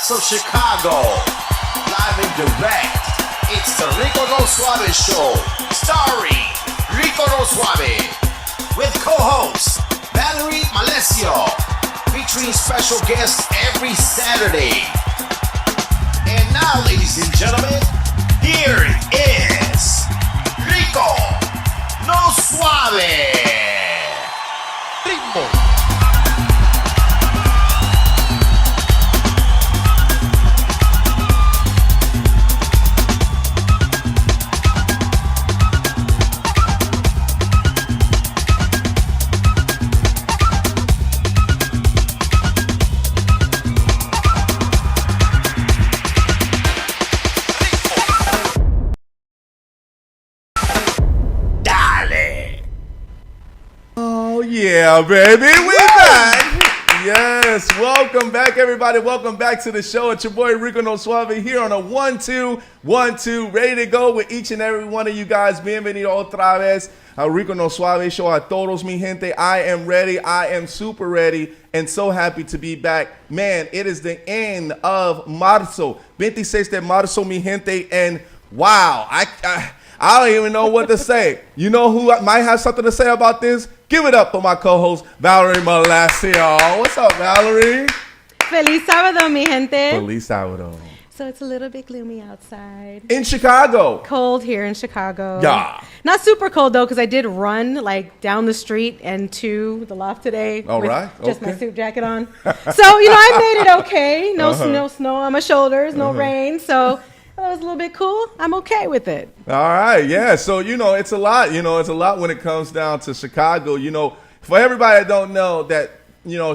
Of Chicago, live and direct. It's the Rico No Suave Show, starring Rico No Suave, with co-host Valerie Malesio, featuring special guests every Saturday. And now, ladies and gentlemen, here is Rico No Suave. Ritmo. Yeah, baby, we back. Yes, welcome back, everybody. Welcome back to the show. It's your boy Rico No Suave here on a 1-2-1-2, ready to go with each and every one of you guys. Bienvenido otra vez a Rico No Suave Show. A todos mi gente. I am ready. I am super ready and so happy to be back. Man, it is the end of Marzo, 26 de Marzo, mi gente, and wow, I don't even know what to say. You know who might have something to say about this? Give it up for my co-host, Valerie Malesio. What's up, Valerie? Feliz sábado, mi gente. Feliz sábado. So it's a little bit gloomy outside. In Chicago. Cold here in Chicago. Yeah. Not super cold, though, because I did run, like, down the street and to the loft today. All right. Just my suit jacket on. So, I made it okay. No snow on my shoulders, no rain. So it was a little bit cool. I'm okay with it. All right, yeah. So, it's a lot. It's a lot when it comes down to Chicago. For everybody that don't know that,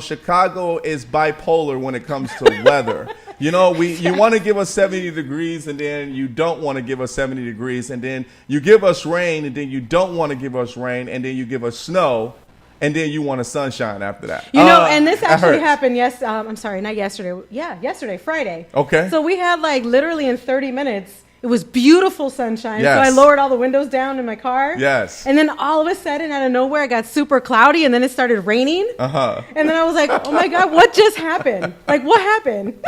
Chicago is bipolar when it comes to weather. You want to give us 70 degrees, and then you don't want to give us 70 degrees, and then you give us rain, and then you don't want to give us rain, and then you give us snow, and then you want a sunshine after that. And this actually happened, I'm sorry, not yesterday. Yeah, yesterday, Friday. Okay. So we had literally in 30 minutes, it was beautiful sunshine. Yes. So I lowered all the windows down in my car. Yes. And then all of a sudden, out of nowhere, it got super cloudy, and then it started raining. Uh-huh. And then I was like, oh my God, what just happened? What happened?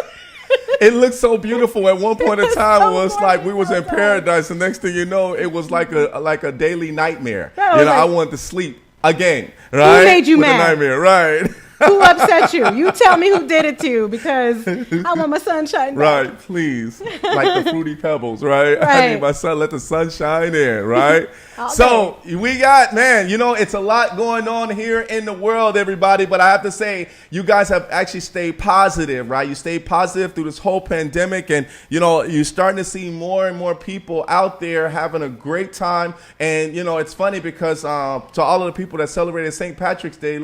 It looked so beautiful. At one point in time, so it was like we was in paradise. The next thing you know, it was like a daily nightmare. I wanted to sleep again. Right? Who made you With mad? A nightmare, right? Who upset you? You tell me who did it to you, because I want my sunshine back. Right, please. Like the Fruity Pebbles, right? Right. I need my son, let the sun shine in, right? So we got, it's a lot going on here in the world, everybody. But I have to say, you guys have actually stayed positive, right? You stayed positive through this whole pandemic. And, you're starting to see more and more people out there having a great time. And, it's funny because to all of the people that celebrated St. Patrick's Day,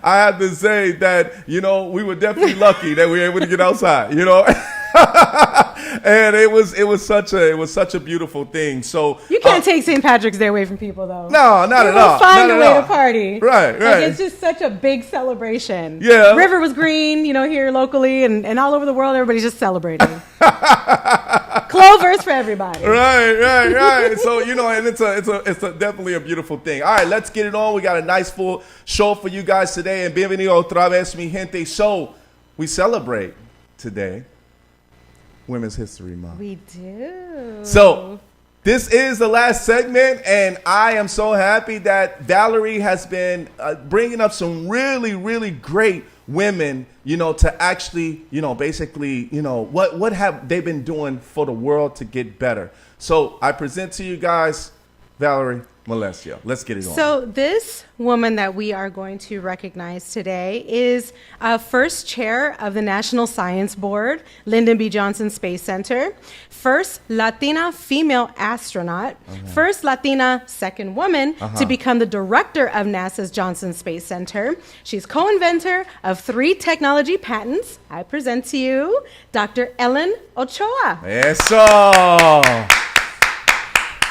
I have to say that, we were definitely lucky that we were able to get outside, and it was such a beautiful thing. So you can't take St. Patrick's Day away from people, though. No, not at all. We'll find a way to party. Right. It's just such a big celebration. Yeah. River was green, here locally and all over the world. Everybody's just celebrating. Clovers for everybody. Right. So, and it's definitely a beautiful thing. All right, let's get it on. We got a nice full show for you guys today. And bienvenido otra vez, mi gente. So, we celebrate today Women's History Month. We do. So, this is the last segment, and I am so happy that Valerie has been bringing up some really, really great women, to actually, basically, what have they been doing for the world to get better. So I present to you guys, Valerie Malesio. Let's get it on. So this woman that we are going to recognize today is first chair of the National Science Board, Lyndon B. Johnson Space Center, first Latina female astronaut, first Latina second woman to become the director of NASA's Johnson Space Center. She's co-inventor of 3 technology patents. I present to you Dr. Ellen Ochoa. Eso.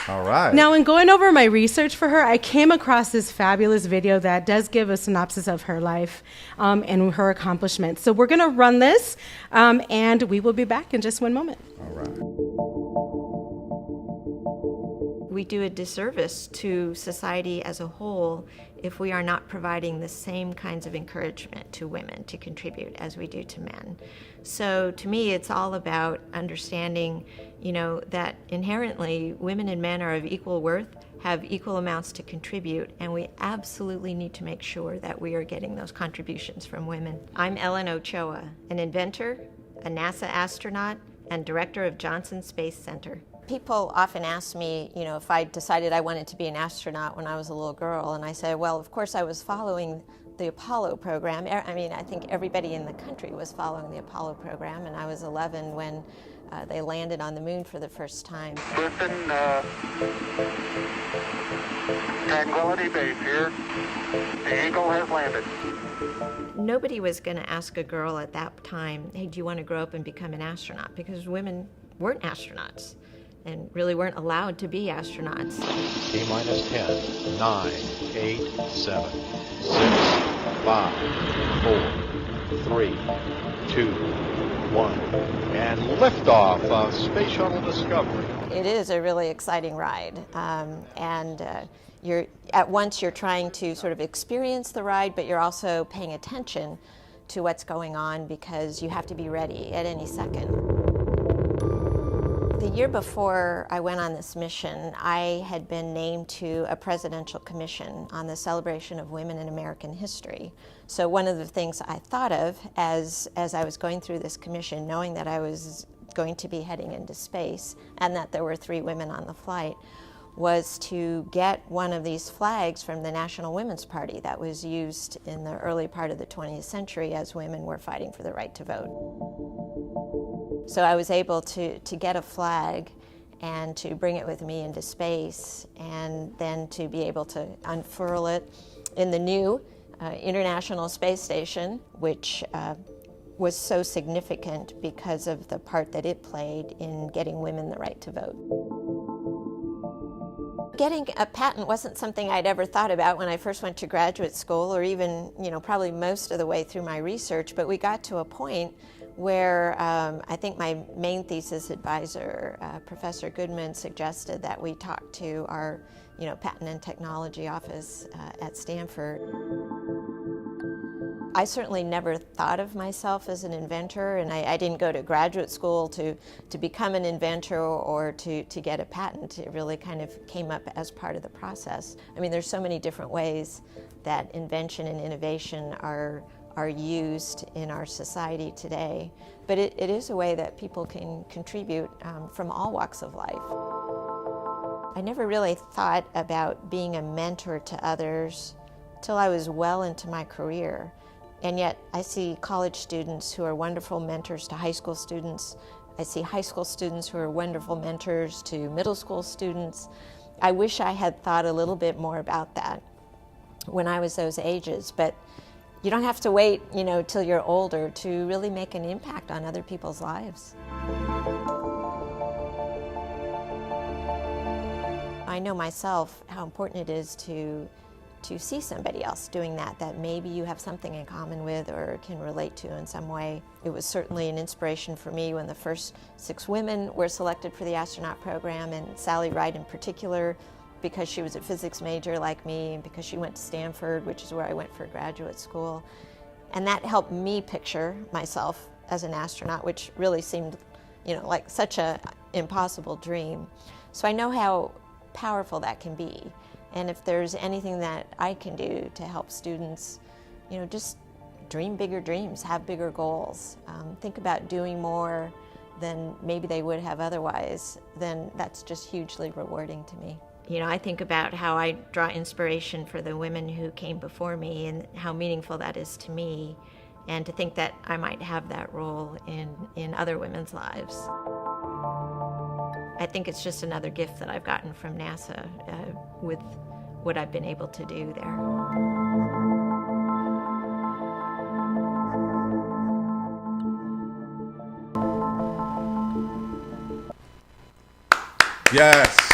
All right. Now, in going over my research for her, I came across this fabulous video that does give a synopsis of her life and her accomplishments. So we're going to run this, and we will be back in just one moment. All right. We do a disservice to society as a whole if we are not providing the same kinds of encouragement to women to contribute as we do to men. So to me, it's all about understanding, that inherently women and men are of equal worth, have equal amounts to contribute, and we absolutely need to make sure that we are getting those contributions from women. I'm Ellen Ochoa, an inventor, a NASA astronaut, and director of Johnson Space Center. People often ask me, if I decided I wanted to be an astronaut when I was a little girl, and I say, well, of course I was following the Apollo program. I think everybody in the country was following the Apollo program, and I was 11 when they landed on the moon for the first time. Listen, Tranquility Base here. The Eagle has landed. Nobody was going to ask a girl at that time, hey, do you want to grow up and become an astronaut? Because women weren't astronauts and really weren't allowed to be astronauts. T-minus 10, 9, 8, 7, 6, 5, 4, 3, 2, 1, and liftoff of Space Shuttle Discovery. It is a really exciting ride, you're trying to sort of experience the ride, but you're also paying attention to what's going on because you have to be ready at any second. The year before I went on this mission, I had been named to a presidential commission on the celebration of women in American history. So one of the things I thought of as I was going through this commission, knowing that I was going to be heading into space and that there were 3 women on the flight, was to get one of these flags from the National Women's Party that was used in the early part of the 20th century as women were fighting for the right to vote. So I was able to get a flag and to bring it with me into space, and then to be able to unfurl it in the new International Space Station, which was so significant because of the part that it played in getting women the right to vote. Getting a patent wasn't something I'd ever thought about when I first went to graduate school, or even, probably most of the way through my research, but we got to a point where I think my main thesis advisor, Professor Goodman, suggested that we talk to our, patent and technology office at Stanford. I certainly never thought of myself as an inventor, and I didn't go to graduate school to become an inventor or to get a patent. It really kind of came up as part of the process. There's so many different ways that invention and innovation are used in our society today, but it is a way that people can contribute from all walks of life. I never really thought about being a mentor to others till I was well into my career. And yet I see college students who are wonderful mentors to high school students. I see high school students who are wonderful mentors to middle school students. I wish I had thought a little bit more about that when I was those ages, but you don't have to wait, till you're older to really make an impact on other people's lives. I know myself how important it is to see somebody else doing that maybe you have something in common with or can relate to in some way. It was certainly an inspiration for me when the first 6 women were selected for the astronaut program, and Sally Ride in particular, because she was a physics major like me and because she went to Stanford, which is where I went for graduate school. And that helped me picture myself as an astronaut, which really seemed, like such a impossible dream. So I know how powerful that can be. And if there's anything that I can do to help students, just dream bigger dreams, have bigger goals, think about doing more than maybe they would have otherwise, then that's just hugely rewarding to me. I think about how I draw inspiration for the women who came before me and how meaningful that is to me, and to think that I might have that role in other women's lives. I think it's just another gift that I've gotten from NASA with what I've been able to do there. Yes.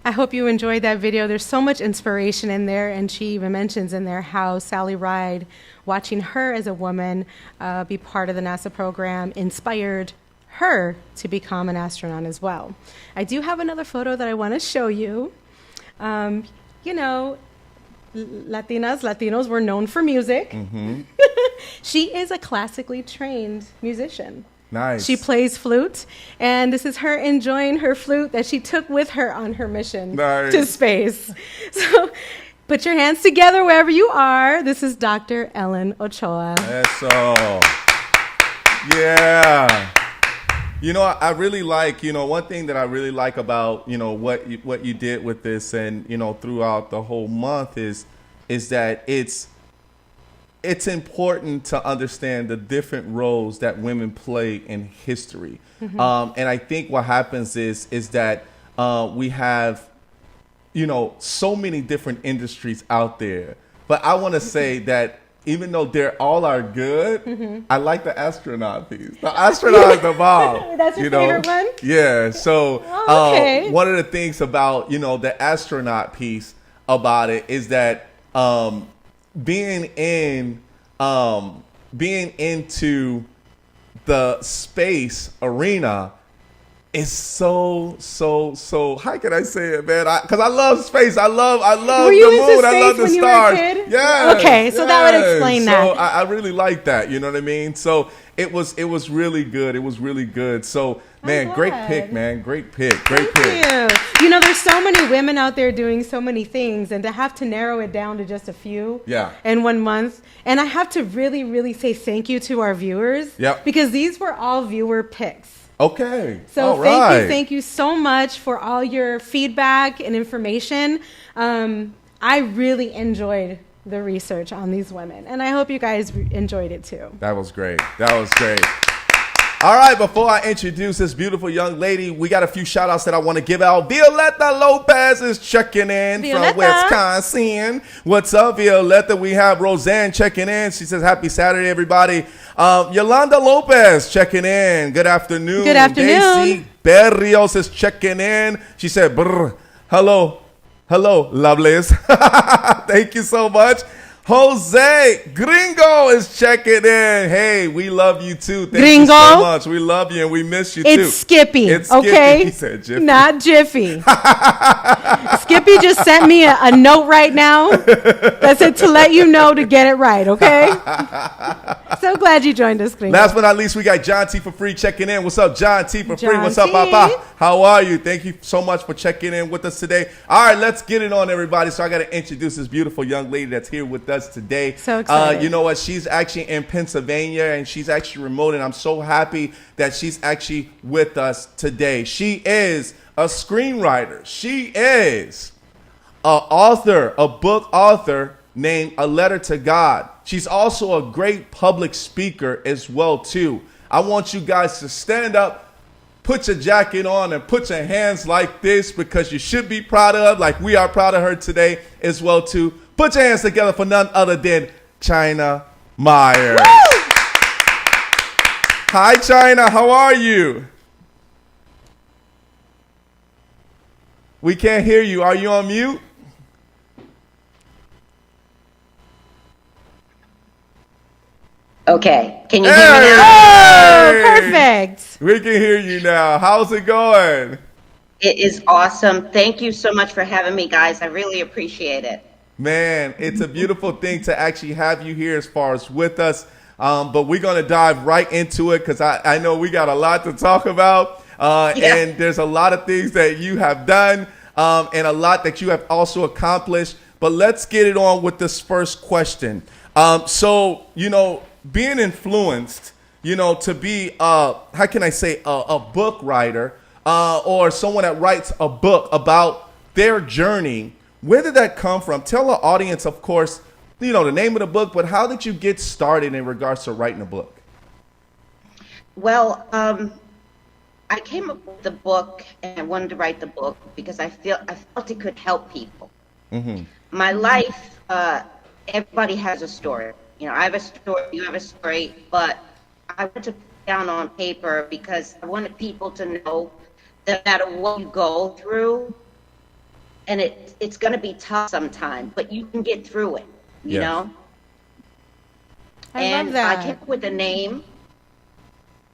I hope you enjoyed that video. There's so much inspiration in there, and she even mentions in there how Sally Ride, watching her as a woman be part of the NASA program, inspired her to become an astronaut as well. I do have another photo that I want to show you. Latinos were known for music. Mm-hmm. She is a classically trained musician. Nice. She plays flute, and this is her enjoying her flute that she took with her on her mission to space. So put your hands together wherever you are. This is Dr. Ellen Ochoa. Eso. Yeah. I really like, one thing that I really like about, what you did with this and, throughout the whole month is that it's important to understand the different roles that women play in history. Mm-hmm. And I think what happens is that we have, so many different industries out there. But I want to say that even though they're all are good, mm-hmm. I like the astronaut piece. The astronaut is the bomb. That's your favorite one? Yeah. So okay. One of the things about, the astronaut piece about it is that being into the space arena is so how can I say it, man? Because I love space. I love the moon. I love the stars. Yeah. Okay, so that would explain that. So I really like that. You know what I mean? So it was really good. It was really good. So man, great pick, man. Great pick. Great pick. Thank you. There's so many women out there doing so many things, and to have to narrow it down to just a few in 1 month. And I have to really, really say thank you to our viewers. Yep. Because these were all viewer picks. Okay. So thank you so much for all your feedback and information. I really enjoyed the research on these women, and I hope you guys enjoyed it too. That was great. All right, before I introduce this beautiful young lady, we got a few shout outs that I want to give out. Violetta Lopez is checking in from Wisconsin. What's up, Violetta? We have Roseanne checking in. She says, happy Saturday, everybody. Yolanda Lopez checking in. Good afternoon. Good afternoon. Daisy Berrios is checking in. She said, brr, hello, lovelies. Thank you so much. Jose Gringo is checking in. Hey, we love you too. Thank you so much. We love you and we miss you too. It's Skippy, okay? Skippy. He said Jiffy. Not Jiffy. Skippy just sent me a note right now that said to let you know to get it right, okay? So glad you joined us, Gringo. Last but not least, we got John T for Free checking in. What's up, John T for Free? John What's up, T? Papa? How are you? Thank you so much for checking in with us today. All right, let's get it on, everybody. So I got to introduce this beautiful young lady that's here with us today. So excited. You know what? She's actually in Pennsylvania, and she's actually remote, and I'm so happy that she's actually with us today. She is a screenwriter. She is an author, a book author named A Letter to God. She's also a great public speaker as well, too. I want you guys to stand up, put your jacket on, and put your hands like this because you should be proud of, like we are proud of her today as well, too. Put your hands together for none other than China Meyers. Hi, China. How are you? We can't hear you. Are you on mute? Okay. Can you hear me Hey! now? Oh, perfect. We can hear you now. How's it going? It is awesome. Thank you so much for having me, guys. I really appreciate it. Man, it's a beautiful thing to actually have you here as far as with us. But we're going to dive right into it because I know we got a lot to talk about. And there's a lot of things that you have done and a lot that you have also accomplished. But let's get it on with this first question. So, being influenced, to be, how can I say, a book writer or someone that writes a book about their journey, where did that come from? Tell the audience, of course, the name of the book, but how did you get started in regards to writing a book? Well, I came up with the book and I wanted to write the book because I felt it could help people. Mm-hmm. My life, everybody has a story. I have a story, you have a story, but I wanted to put it down on paper because I wanted people to know that no matter what you go through, and it's going to be tough sometimes, but you can get through it, you know? I love that. I came up with the name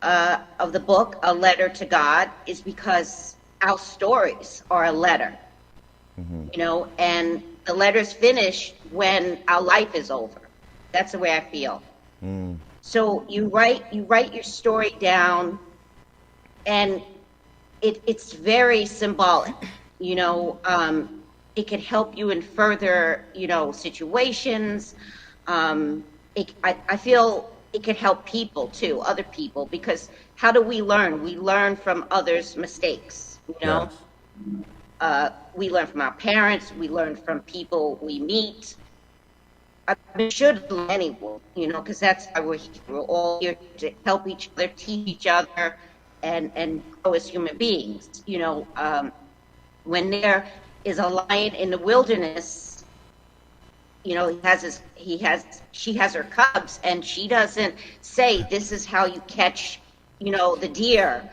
of the book, A Letter to God, is because our stories are a letter, and the letter's finished when our life is over. That's the way I feel. So you write your story down, and it's very symbolic. It can help you in further, situations. I feel it can help people too, other people, because how do we learn? We learn from others' mistakes. Yes. We learn from our parents. We learn from people we meet. I should learn anyone, because that's how we're all here to help each other, teach each other, and grow as human beings. When there is a lion in the wilderness, she has her cubs, and she doesn't say this is how you catch, the deer,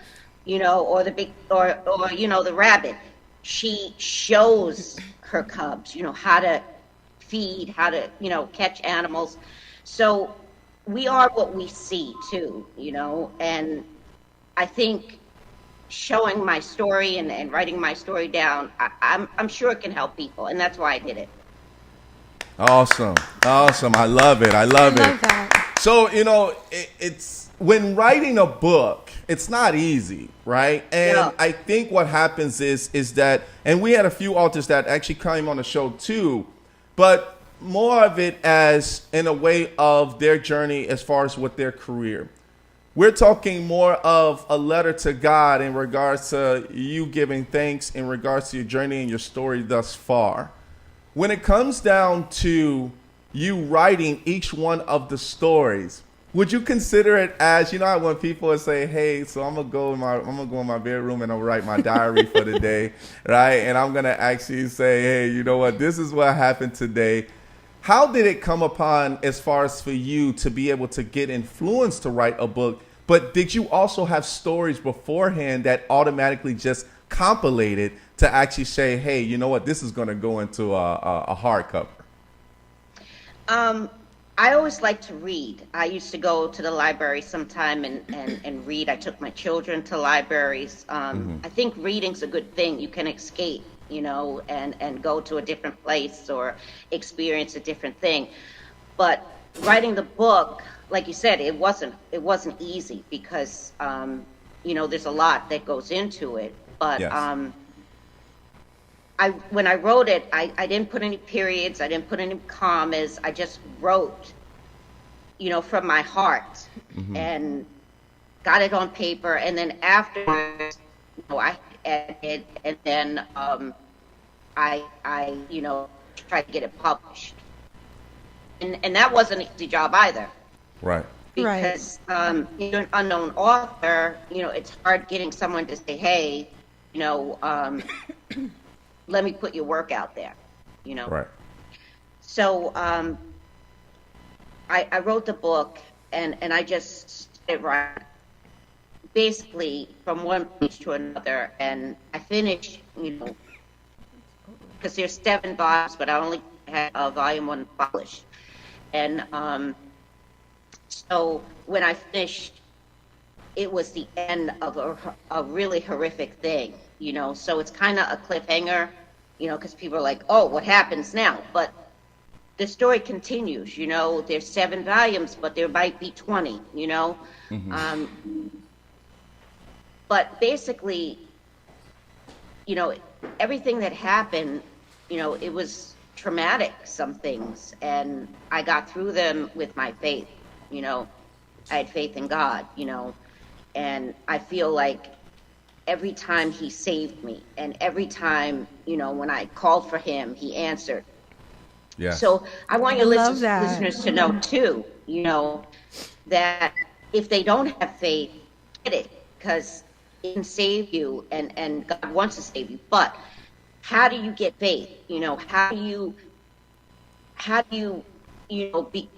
or the big, or the rabbit. She shows her cubs, how to feed, how to, catch animals. So we are what we see too, and I think showing my story and writing my story down, I'm sure it can help people, and that's why I did it. Awesome. I love it. I love it. That. So, it's when writing a book, it's not easy, right? And Yeah. I think what happens is that, and we had a few authors that actually came on the show too, but more of it as in a way of their journey as far as with their career. We're talking more of a letter to God in regards to you giving thanks in regards to your journey and your story thus far. When it comes down to you writing each one of the stories, would you consider it as, when people say, hey, so I'm gonna go in my bedroom and I'll write my diary for the day, right? And I'm gonna actually say, hey, you know what, this is what happened today. How did it come upon as far as for you to be able to get influenced to write a book? But did you also have stories beforehand that automatically just compilated to actually say, hey, you know what, this is going to go into a hardcover? I always like to read. I used to go to the library sometime and read. I took my children to libraries. I think reading's a good thing. You can escape, and go to a different place or experience a different thing. But writing the book, like you said, it wasn't easy because, there's a lot that goes into it. But Yes. when I wrote it, I didn't put any periods. I didn't put any commas. I just wrote, from my heart and got it on paper. And then afterwards, I edited, and then I tried to get it published. And that wasn't an easy job either. Right. Because you're an unknown author, it's hard getting someone to say, hey, let me put your work out there, Right. So I wrote the book, and I just started writing, basically from one page to another, and I finished, because there's 7 volumes, but I only had volume 1 published. And so when I finished, it was the end of a really horrific thing, so it's kind of a cliffhanger, because people are like, oh, what happens now? But the story continues, there's 7 volumes, but there might be 20, but basically, everything that happened, it was traumatic, some things, and I got through them with my faith, I had faith in God, and I feel like every time he saved me, and every time, when I called for him, he answered. Yeah. So I want your love that. listeners to know too, that if they don't have faith, get it, because it can save you, and God wants to save you. But how do you get faith? How do you be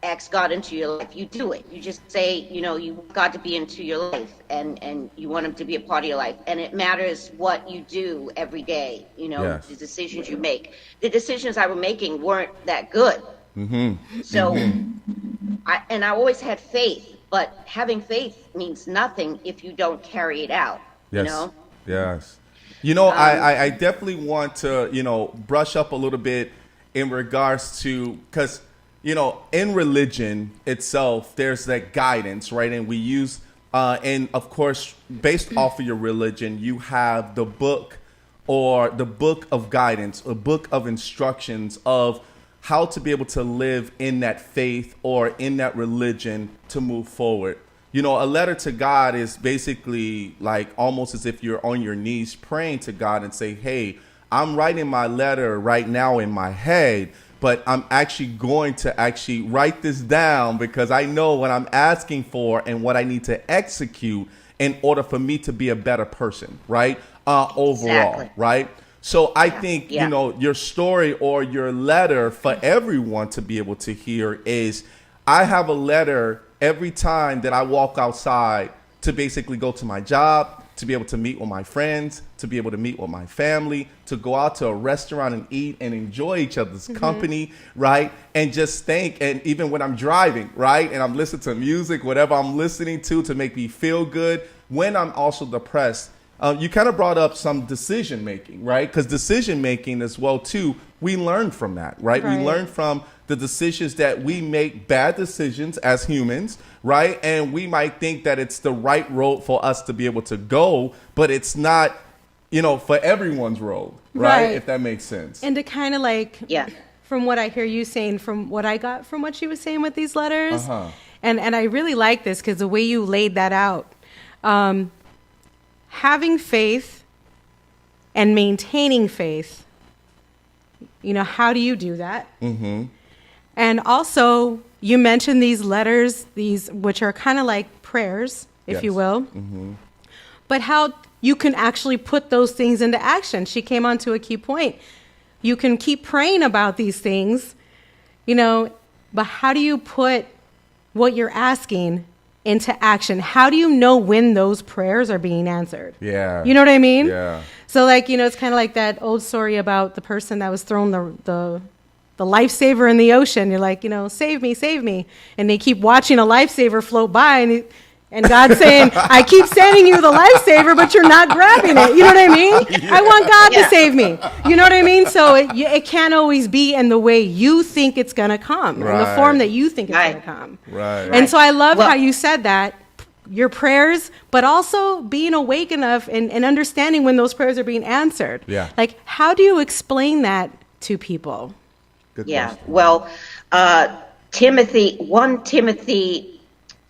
ask God into your life? You do it. You just say, you want God to be into your life, and you want him to be a part of your life. And it matters what you do every day, Yes. the decisions you make. The decisions I was making weren't that good. Mm-hmm. So, Mm-hmm. I always had faith, but having faith means nothing if you don't carry it out, Yes. Yes. I definitely want to, brush up a little bit in regards to, because, in religion itself, there's that guidance, right? And we use, and of course, based off of your religion, you have the book or the book of guidance, a book of instructions of how to be able to live in that faith or in that religion to move forward. A letter to God is basically like almost as if you're on your knees praying to God and say, hey, I'm writing my letter right now in my head, but I'm actually going to actually write this down because I know what I'm asking for and what I need to execute in order for me to be a better person, right? Overall, Exactly. right? So I think, Yeah. your story or your letter for everyone to be able to hear is I have a letter every time that I walk outside to basically go to my job, to be able to meet with my friends, to be able to meet with my family, to go out to a restaurant and eat and enjoy each other's company, right? And just think, and even when I'm driving, right? And I'm listening to music, whatever I'm listening to make me feel good. When I'm also depressed, you kind of brought up some decision making, right? Because decision making as well, too, we learn from that, right? We learn from the decisions that we make, bad decisions as humans, right? And we might think that it's the right road for us to be able to go, but it's not, for everyone's road, right? If that makes sense. And to kind of from what I hear you saying, from what I got from what she was saying with these letters, and I really like this because the way you laid that out, having faith and maintaining faith, how do you do that? Mm-hmm. And also, you mentioned these letters, which are kind of like prayers, if you will, but how you can actually put those things into action. She came on to a key point. You can keep praying about these things, but how do you put what you're asking into action? How do you know when those prayers are being answered? Yeah. You know what I mean? Yeah. So it's kind of like that old story about the person that was thrown the lifesaver in the ocean. You're like, save me, save me. And they keep watching a lifesaver float by and God's saying, I keep sending you the lifesaver, but you're not grabbing it. You know what I mean? I want God to save me. You know what I mean? So it can't always be in the way you think it's going to come, in the form that you think it's going to come. Right. And so I love how you said that, your prayers, but also being awake enough and understanding when those prayers are being answered. Yeah. Like, how do you explain that to people? Good Yeah. question. Well, 1 Timothy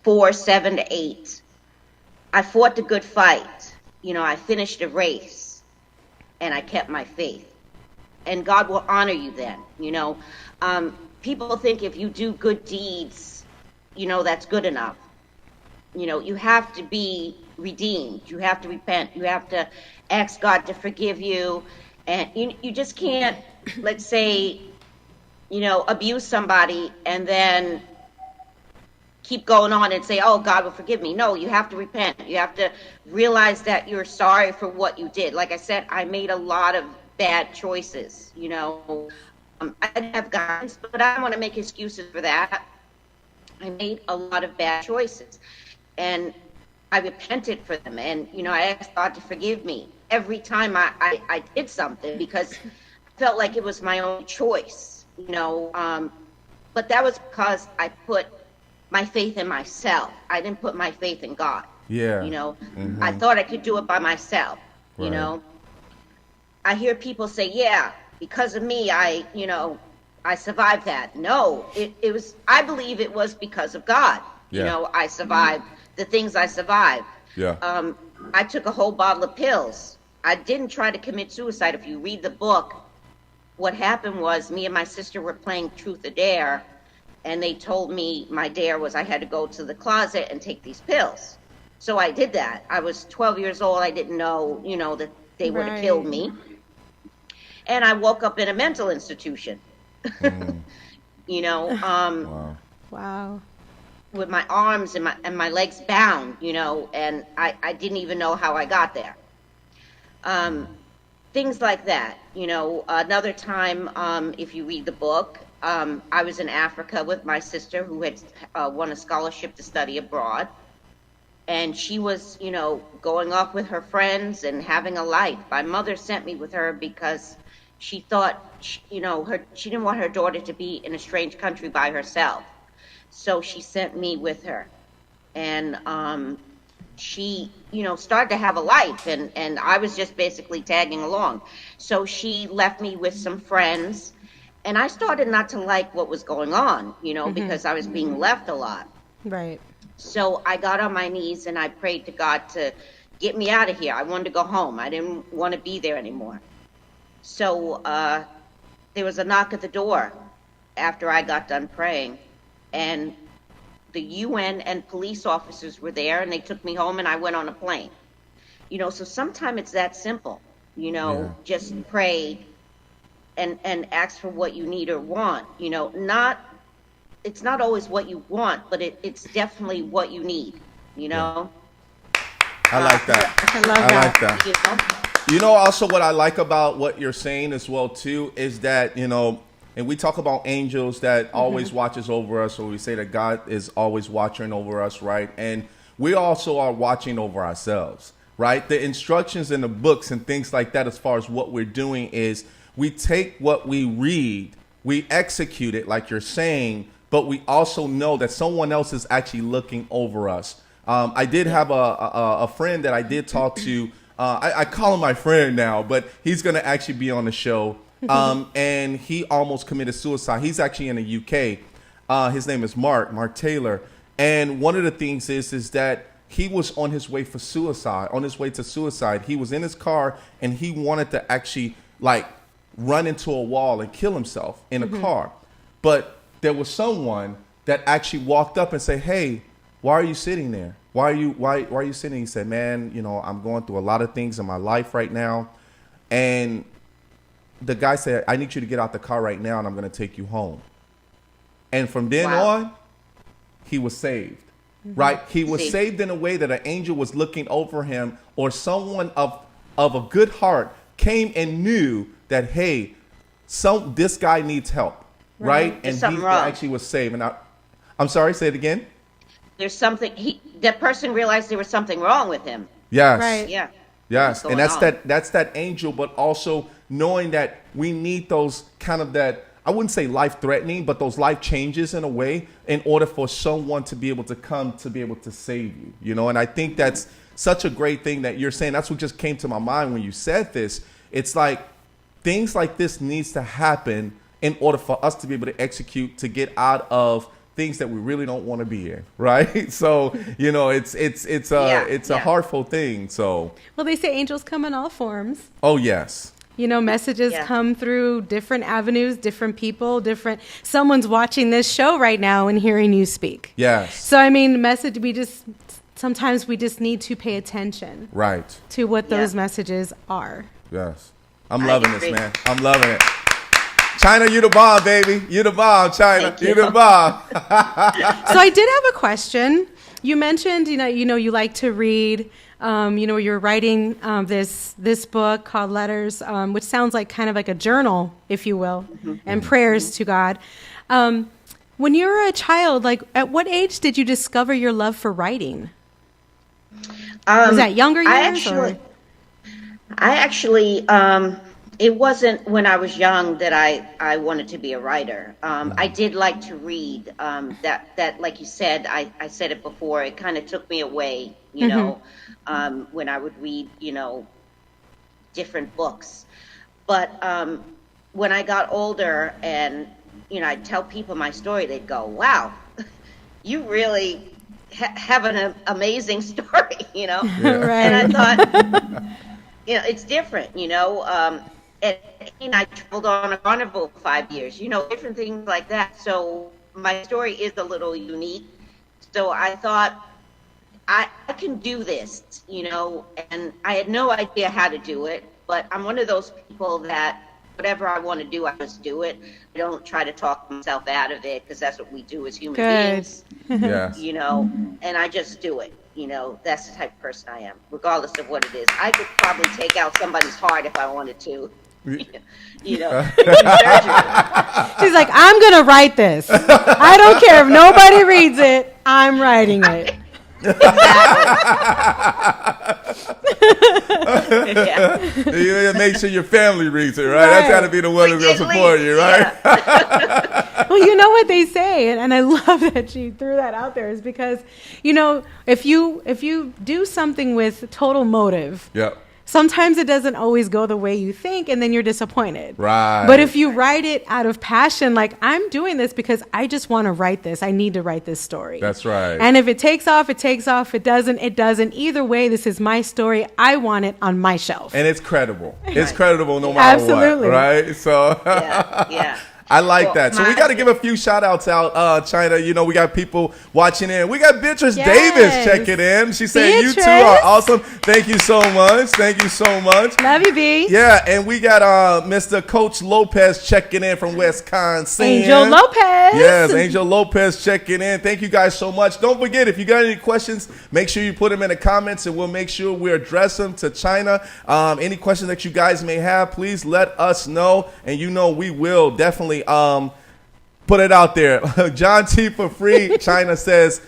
4:7-8. I fought the good fight. I finished the race, and I kept my faith. And God will honor you then. People think if you do good deeds, that's good enough. You have to be redeemed. You have to repent. You have to ask God to forgive you. And you just can't, let's say, abuse somebody and then keep going on and say, oh, God will forgive me. No, you have to repent. You have to realize that you're sorry for what you did. Like I said, I made a lot of bad choices, I didn't have guidance, but I don't want to make excuses for that. I made a lot of bad choices, and I repented for them. And, I asked God to forgive me every time I did something, because I felt like it was my own choice, but that was because I put my faith in myself. I didn't put my faith in God. Yeah. Mm-hmm. I thought I could do it by myself, right. I hear people say, yeah, because of me, I survived that. No, it was, I believe it was because of God. Yeah. I survived the things I survived. Yeah. I took a whole bottle of pills. I didn't try to commit suicide. If you read the book, what happened was me and my sister were playing Truth or Dare, and they told me my dare was I had to go to the closet and take these pills. So I did that. I was 12 years old. I didn't know, that they would have killed me. And I woke up in a mental institution, Wow. with my arms and my legs bound, and I didn't even know how I got there. Things like that, Another time, if you read the book, I was in Africa with my sister who had won a scholarship to study abroad. And she was, going off with her friends and having a life. My mother sent me with her because she thought, she didn't want her daughter to be in a strange country by herself. So she sent me with her. And she, started to have a life. And I was just basically tagging along. So she left me with some friends. And I started not to like what was going on, because I was being left a lot. Right. So I got on my knees and I prayed to God to get me out of here. I wanted to go home. I didn't want to be there anymore. So there was a knock at the door after I got done praying. And the UN and police officers were there, and they took me home, and I went on a plane. So sometimes it's that simple, just pray and ask for what you need or want, it's not always what you want, but it's definitely what you need, I like that. I love that. Like that. Also what I like about what you're saying as well, too, is that, and we talk about angels that always watches over us, or we say that God is always watching over us, right? And we also are watching over ourselves, right? The instructions in the books and things like that, as far as what we're doing, is we take what we read, we execute it like you're saying, but we also know that someone else is actually looking over us. I did have a friend that I did talk to. I call him my friend now, but he's going to actually be on the show. And he almost committed suicide. He's actually in the UK. His name is Mark Taylor. And one of the things is that he was on his way to suicide. He was in his car, and he wanted to actually run into a wall and kill himself in a car. But there was someone that actually walked up and said, hey, why are you sitting there? Why are you sitting? He said, man, I'm going through a lot of things in my life right now. And the guy said, I need you to get out the car right now, and I'm going to take you home. And from then on, he was saved, right? He was saved in a way that an angel was looking over him, or someone of a good heart came and knew that, hey, this guy needs help. Right? And he actually was saved. And I'm sorry, say it again. There's something, that person realized there was something wrong with him. Yes. Right. Yeah. Yes. And that's that angel, but also knowing that we need those kind of I wouldn't say life threatening, but those life changes in a way, in order for someone to be able to come to be able to save you, and I think that's such a great thing that you're saying. That's what just came to my mind when you said this. It's like things like this needs to happen in order for us to be able to execute, to get out of things that we really don't want to be in, right? So, it's a heartful thing. So, well, they say angels come in all forms. Oh yes. Messages come through different avenues, different people, someone's watching this show right now and hearing you speak. Yes. So, sometimes we just need to pay attention. Right. To what those messages are. Yes. I'm loving this, man. I'm loving it. China, you the bomb, baby. You the bomb, China. Thank you. You the bomb. So I did have a question. You mentioned, you like to read. You're writing this book called Letters, which sounds like kind of like a journal, if you will, and prayers to God. When you were a child, like at what age did you discover your love for writing? Was that younger years? I actually, it wasn't when I was young that I wanted to be a writer. I did like to read. That like you said, I said it before. It kind of took me away, when I would read, different books. But when I got older and I'd tell people my story, they'd go, "Wow, you really have an amazing story," Yeah. Right. And I thought, it's different, and I traveled on a carnival for 5 years, different things like that. So my story is a little unique. So I thought I can do this, and I had no idea how to do it, but I'm one of those people that whatever I want to do, I just do it. I don't try to talk myself out of it, because that's what we do as human beings, Yes. and I just do it. That's the type of person I am, regardless of what it is. I could probably take out somebody's heart if I wanted to. Surgery. She's like, I'm going to write this. I don't care if nobody reads it. I'm writing it. Yeah. You make sure your family reads it, right? That's got to be the one that's going to support you, right? Yeah. Well, you know what they say, and I love that she threw that out there, is because, if you do something with total motive, Yep. sometimes it doesn't always go the way you think, and then you're disappointed. Right. But if you write it out of passion, like, I'm doing this because I just want to write this. I need to write this story. That's right. And if it takes off, it takes off. It doesn't, it doesn't. Either way, this is my story. I want it on my shelf. And it's credible. It's credible no matter Absolutely. what, right? So Yeah. I like Well, that. So we got to give a few shout outs out, China. We got people watching in. We got Beatrice Yes. Davis checking in. She said, "You two Beatrice. are awesome. Thank you so much. Thank you so much." Love you, B. Yeah, and we got Mr. Coach Lopez checking in from Wisconsin. Angel Lopez. Yes, Angel Lopez checking in. Thank you guys so much. Don't forget, if you got any questions, make sure you put them in the comments, and we'll make sure we address them to China. Any questions that you guys may have, please let us know, and we will definitely put it out there. John T for free. China says,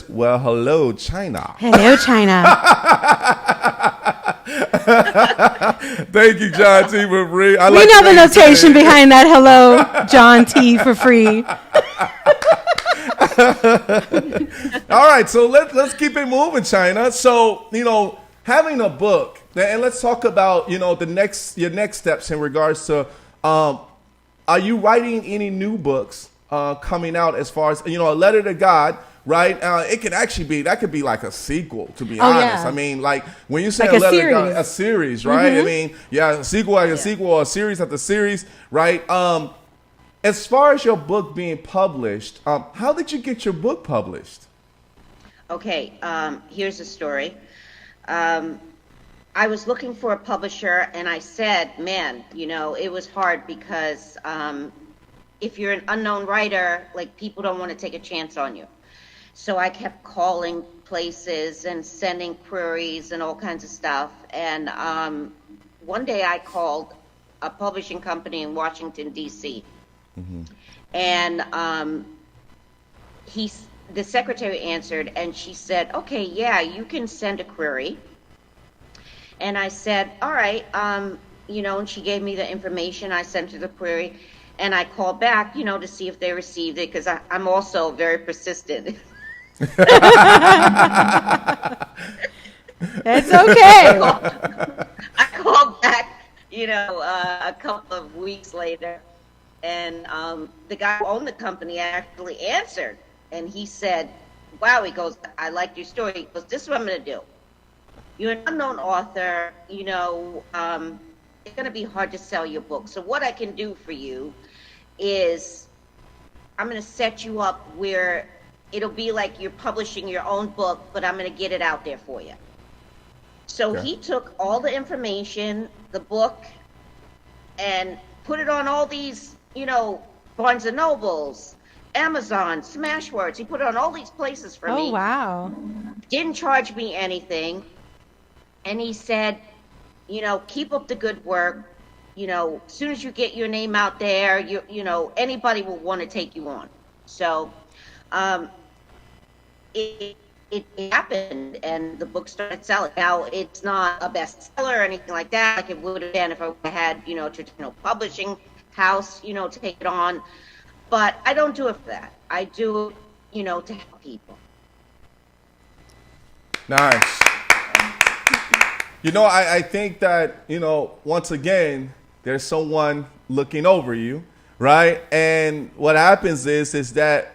well, hello, China. Hello, China. Thank you, John T for free. We know the notation behind that. Hello, John T for free. All right, so let's keep it moving, China. So, having a book, and let's talk about, your next steps in regards to, are you writing any new books coming out as far as, a letter to God, right? It could actually be, that could be like a sequel, to be honest. Yeah. I mean, like when you say Like a a letter to series. God, a series, right? I mean, a sequel like a sequel, or a series after series, right? As far as your book being published, how did you get your book published? Okay, here's the story. I was looking for a publisher, and I said, man, it was hard because if you're an unknown writer, like, people don't want to take a chance on you. So I kept calling places and sending queries and all kinds of stuff. And one day I called a publishing company in Washington, D.C. And the secretary answered, and she said, okay, yeah, you can send a query. And I said, all right, and she gave me the information. I sent her the query, and I called back, to see if they received it, because I'm also very persistent. It's okay. I called back, a couple of weeks later, and the guy who owned the company actually answered, and he said, wow, he goes, I liked your story. He goes, this is what I'm going to do. You're an unknown author, it's going to be hard to sell your book. So what I can do for you is I'm going to set you up where it'll be like you're publishing your own book, but I'm going to get it out there for you. So he took all the information, the book, and put it on all these, Barnes and Nobles, Amazon, Smashwords. He put it on all these places for me. Oh, wow. Didn't charge me anything. And he said, keep up the good work. As soon as you get your name out there, anybody will want to take you on. So, it happened, and the book started selling. Now, it's not a bestseller or anything like that, like it would have been if I had, a traditional publishing house, take it on. But I don't do it for that. I do it, to help people. Nice. I think that, once again, there's someone looking over you, right? And what happens is that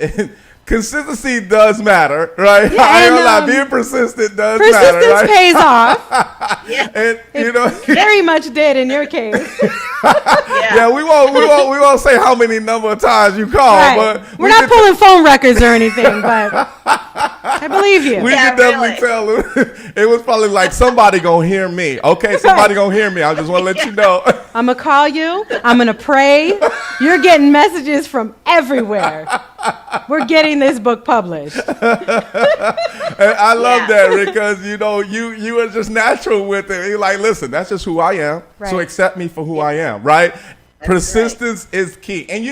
consistency does matter, right? Yeah, I ain't gonna lie, being persistent does matter, right? Persistence pays off. Yeah. And Very much did in your case. yeah, we won't say how many number of times you called, Right. but We're not pulling phone records or anything, but I believe you. we Yeah, can definitely really. tell it was probably like somebody gonna hear me. Okay, somebody gonna hear me. I just want to let you know. I'm going to call you. I'm going to pray. You're getting messages from everywhere. We're getting this book published. And I love Yeah. that because you are just natural with it. You're like, listen, that's just who I am. So Right. accept me for who I am, right? Persistence is key. And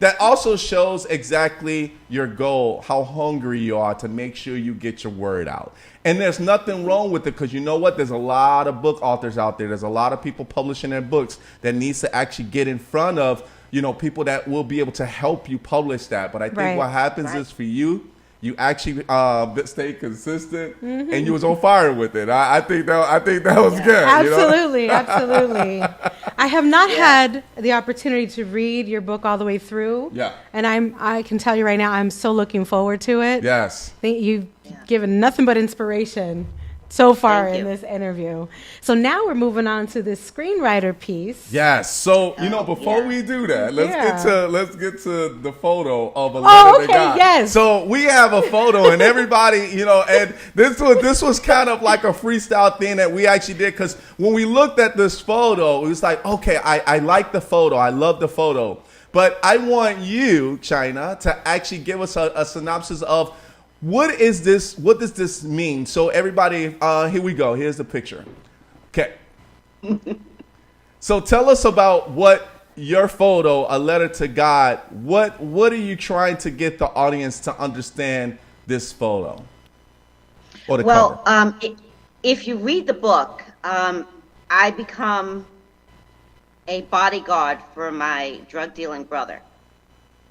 that also shows exactly your goal, how hungry you are to make sure you get your word out. And there's nothing wrong with it because you know what? There's a lot of book authors out there. There's a lot of people publishing their books that needs to actually get in front of, people that will be able to help you publish that. But I think Right. what happens is for you actually stayed consistent and you was on fire with it. I think that was good. Absolutely, absolutely. I have not had the opportunity to read your book all the way through. Yeah. And I can tell you right now, I'm so looking forward to it. Yes. I think you've given nothing but inspiration so far Thank in you. this interview. So now we're moving on to this screenwriter piece. Yes. So before we do that, let's get to the photo of a letter Oh, to okay, God. yes. So we have a photo, and everybody, and this was kind of like a freestyle thing that we actually did because when we looked at this photo, it was like, okay, I like the photo, I love the photo, but I want you, China, to actually give us a synopsis of. What is this? What does this mean? So everybody, here we go. Here's the picture. Okay. So tell us about what your photo, A Letter to God, what are you trying to get the audience to understand this photo? Or the cover? If you read the book, I become a bodyguard for my drug dealing brother.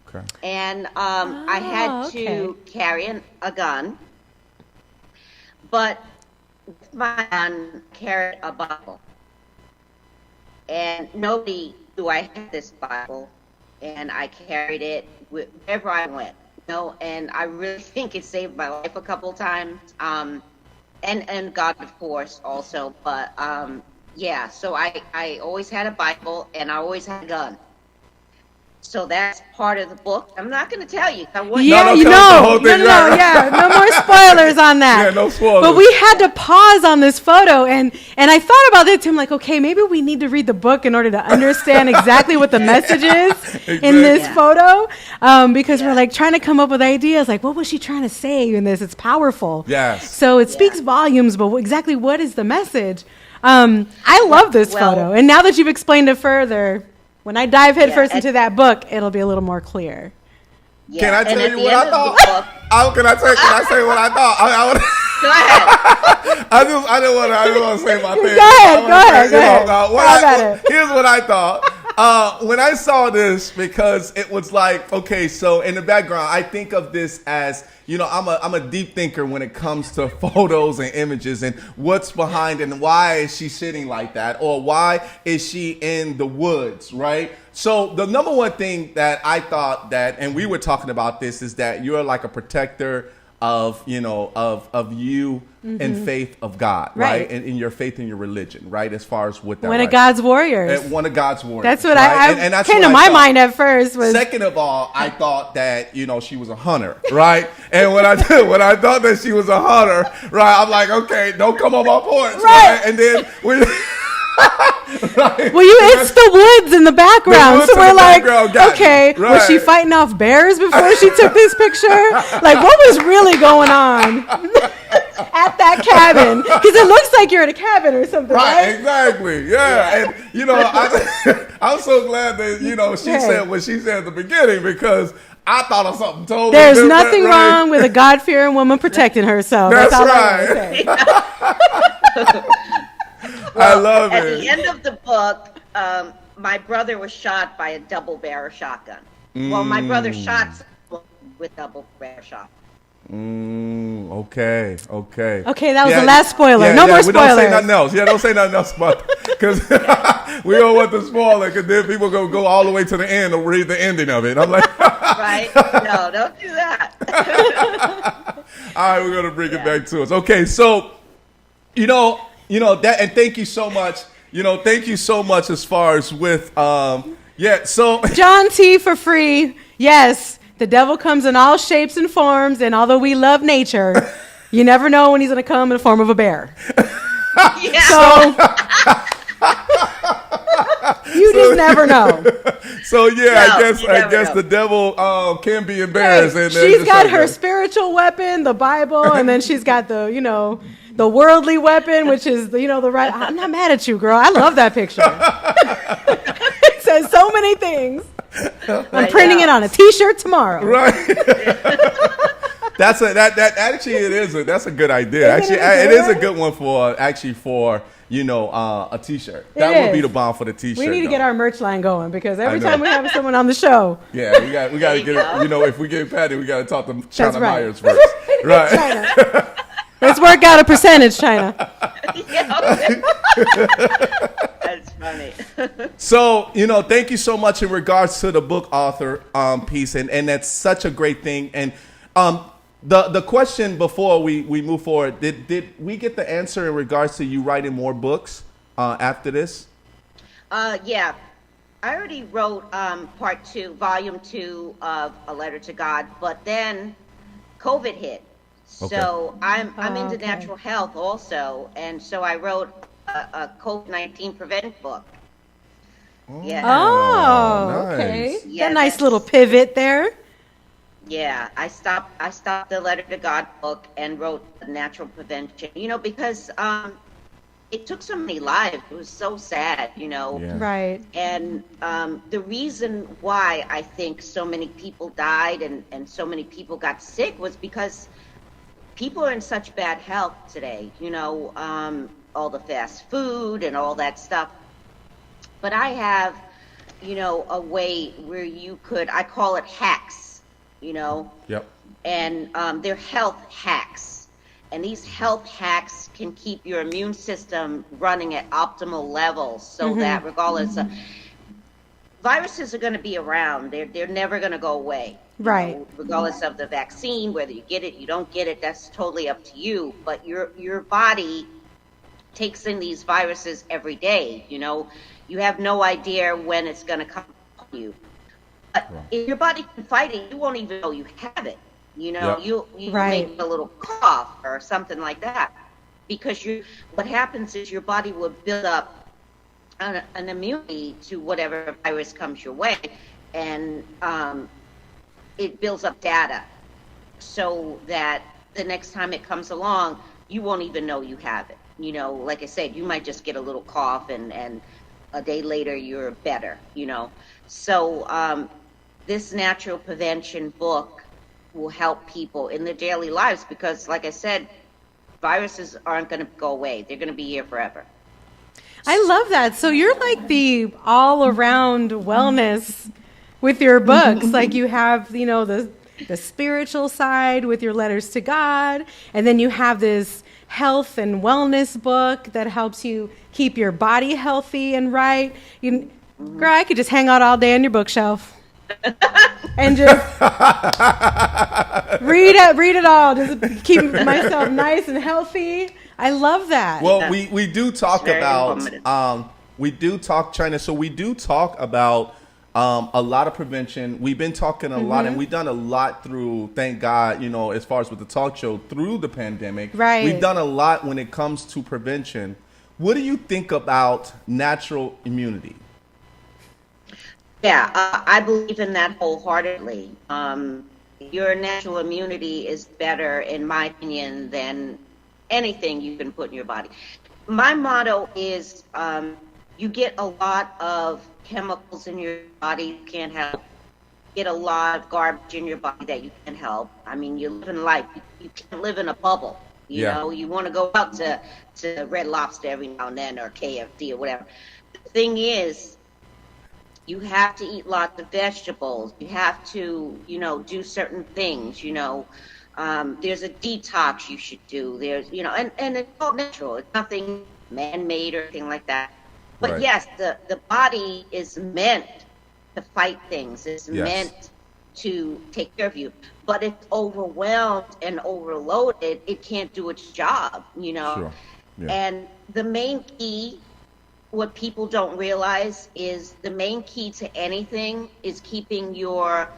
Okay. And I had to carry a gun, but with my gun, carried a Bible. And nobody knew I had this Bible, and I carried it wherever I went. And I really think it saved my life a couple times, and God, of course, also. But so I always had a Bible, and I always had a gun. So that's part of the book. I'm not going to tell you. No, the whole thing, right. no more spoilers on that. Yeah, no spoilers. But we had to pause on this photo, and I thought about it too. I'm like, okay, maybe we need to read the book in order to understand exactly what the message is in this photo, because we're like trying to come up with ideas, like what was she trying to say in this? It's powerful. Yes. So it speaks volumes, but exactly what is the message? I love this photo, and now that you've explained it further. When I dive headfirst into that book, ittle be a little more clear. Yeah. Can I tell you what I thought? Can I say what I thought? Go ahead. I just want to say my thing. Go ahead. Here's what I thought. When I saw this, because it was like, okay, so in the background, I think of this as, I'm a deep thinker when it comes to photos and images and what's behind and why is she sitting like that or why is she in the woods, right? So the number one thing that I thought that, and we were talking about this, is that you're like a protector of you and faith of God, right? And in your faith in your religion, right? As far as what that One of God's warriors. One of God's warriors. That's what right? I that's came what to my mind at first. Was second of all, I thought that she was a hunter, right? And when I thought that she was a hunter, right, I'm like, okay, don't come on my porch, right? And then Right? Well, it's the woods in the background, woods so in we're the like, background, got okay, you. was she Right. fighting off bears before she took this picture? Like, what was really going on at that cabin? Because it looks like you're at a cabin or something, Right, right? exactly. Yeah. And I'm so glad that, she said what she said at the beginning, because I thought of something totally There's different. nothing right? wrong with a God-fearing woman protecting herself. That's all right. I want to say. I love At it. the end of the book, my brother was shot by a double-barrel shotgun. Well, my brother shot someone with double-barrel shotgun. Okay. Okay, that was the last spoiler. No more We don't say spoilers. nothing else. Yeah, don't say nothing else about because we don't want to spoil it, because then people go all the way to the end and read the ending of it. I'm like, Right? No, don't do that. all right, we're gonna bring it back to us. Okay, so that, and thank you so much. Thank you so much as far as with so John T. for free. Yes, the devil comes in all shapes and forms, and although we love nature, you never know when he's going to come in the form of a bear. Yeah. So you just never know. So No, you I never guess know. the devil can be embarrassed. Hey, and she's got her spiritual weapon, the Bible, and then she's got the the worldly weapon, which is the right. I'm not mad at you, girl. I love that picture. It says so many things. I'm printing it on a T-shirt tomorrow. Right. That's a good idea. Isn't Actually, it it is a good? good one for a T-shirt. That It would be is. the bomb for the T-shirt. We need to get though. our merch line going, because every know. time we have someone on the show, Yeah, we got to There get you it. go. If we get Patty, we got to talk to China right. Meyers first. Right. China. Let's work out a percentage, China. That's funny. So, thank you so much in regards to the book author piece, and that's such a great thing. And the question before we move forward, did we get the answer in regards to you writing more books after this? Yeah. I already wrote part 2, volume 2 of A Letter to God, but then COVID hit. So I'm into okay. natural health also, and so I wrote a COVID-19 prevent book. Yeah. Oh, nice. okay. Yeah, a nice that's- little pivot there. Yeah, I stopped the Letter to God book and wrote natural prevention. Because it took so many lives. It was so sad. Yeah. Right. And the reason why I think so many people died and so many people got sick was because people are in such bad health today. All the fast food and all that stuff. But I have, a way where you could, I call it hacks, Yep. and they're health hacks. And these health hacks can keep your immune system running at optimal levels, so that regardless of viruses are going to be around, they're never going to go away. Right. Regardless of the vaccine, whether you get it, you don't get it, that's totally up to you. But your body takes in these viruses every day. You have no idea when it's going to come to you. But if your body can fight it, you won't even know you have it. Yep. You Right. make a little cough or something like that, because what happens is your body will build up an immunity to whatever virus comes your way, and it builds up data so that the next time it comes along, you won't even know you have it. Like I said, you might just get a little cough and a day later you're better, So this natural prevention book will help people in their daily lives, because like I said, viruses aren't going to go away. They're going to be here forever. I love that. So you're like the all-around wellness with your books. Like you have, the spiritual side with your letters to God, and then you have this health and wellness book that helps you keep your body healthy and right. Girl, I could just hang out all day on your bookshelf and just read it all. Just keep myself nice and healthy. I love that. Well, we do talk Very about informative. we do talk China, so we do talk about a lot of prevention. We've been talking a lot, and we've done a lot through, thank God, as far as with the talk show through the pandemic. Right. We've done a lot when it comes to prevention. What do you think about natural immunity? Yeah, I believe in that wholeheartedly. Your natural immunity is better, in my opinion, than anything you can put in your body. My motto is you get a lot of chemicals in your body you can't help. You get a lot of garbage in your body that you can help. I mean, you live in life. You can't live in a bubble. You know, you want to go out to Red Lobster every now and then, or KFC or whatever. The thing is, you have to eat lots of vegetables. You have to, do certain things, There's a detox you should do. There's, and it's all natural. It's nothing man-made or anything like that. But Right. yes, the body is meant to fight things. It's meant to take care of you. But if it's overwhelmed and overloaded, it can't do its job, Sure. Yeah. And the main key, what people don't realize, is the main key to anything is keeping your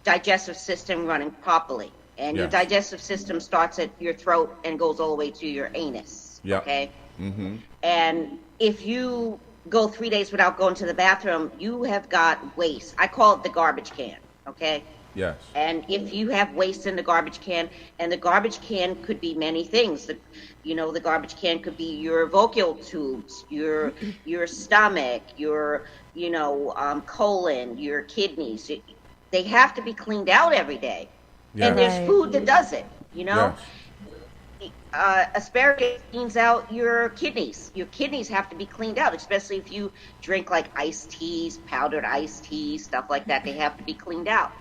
digestive system running properly. And your Yes. digestive system starts at your throat and goes all the way to your anus. Yep. Okay? Mm-hmm. And if you go 3 days without going to the bathroom, you have got waste. I call it the garbage can. Okay? Yes. And if you have waste in the garbage can, and the garbage can could be many things. The garbage can could be your vocal tubes, your stomach, your colon, your kidneys. They have to be cleaned out every day. Yeah. And there's Right. food that does it. Yes. Asparagus cleans out your kidneys. Your kidneys have to be cleaned out, especially if you drink like iced teas, powdered iced teas, stuff like that. They have to be cleaned out.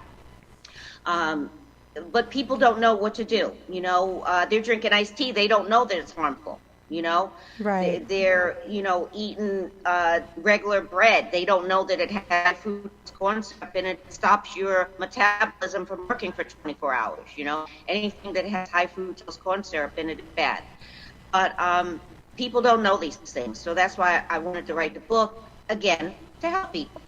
But people don't know what to do. They're drinking iced tea. They don't know that it's harmful. Right. They're eating regular bread. They don't know that it has food corn syrup and it stops your metabolism from working for 24 hours. Anything that has high fructose corn syrup in it is bad. But people don't know these things, so that's why I wanted to write the book again to help people.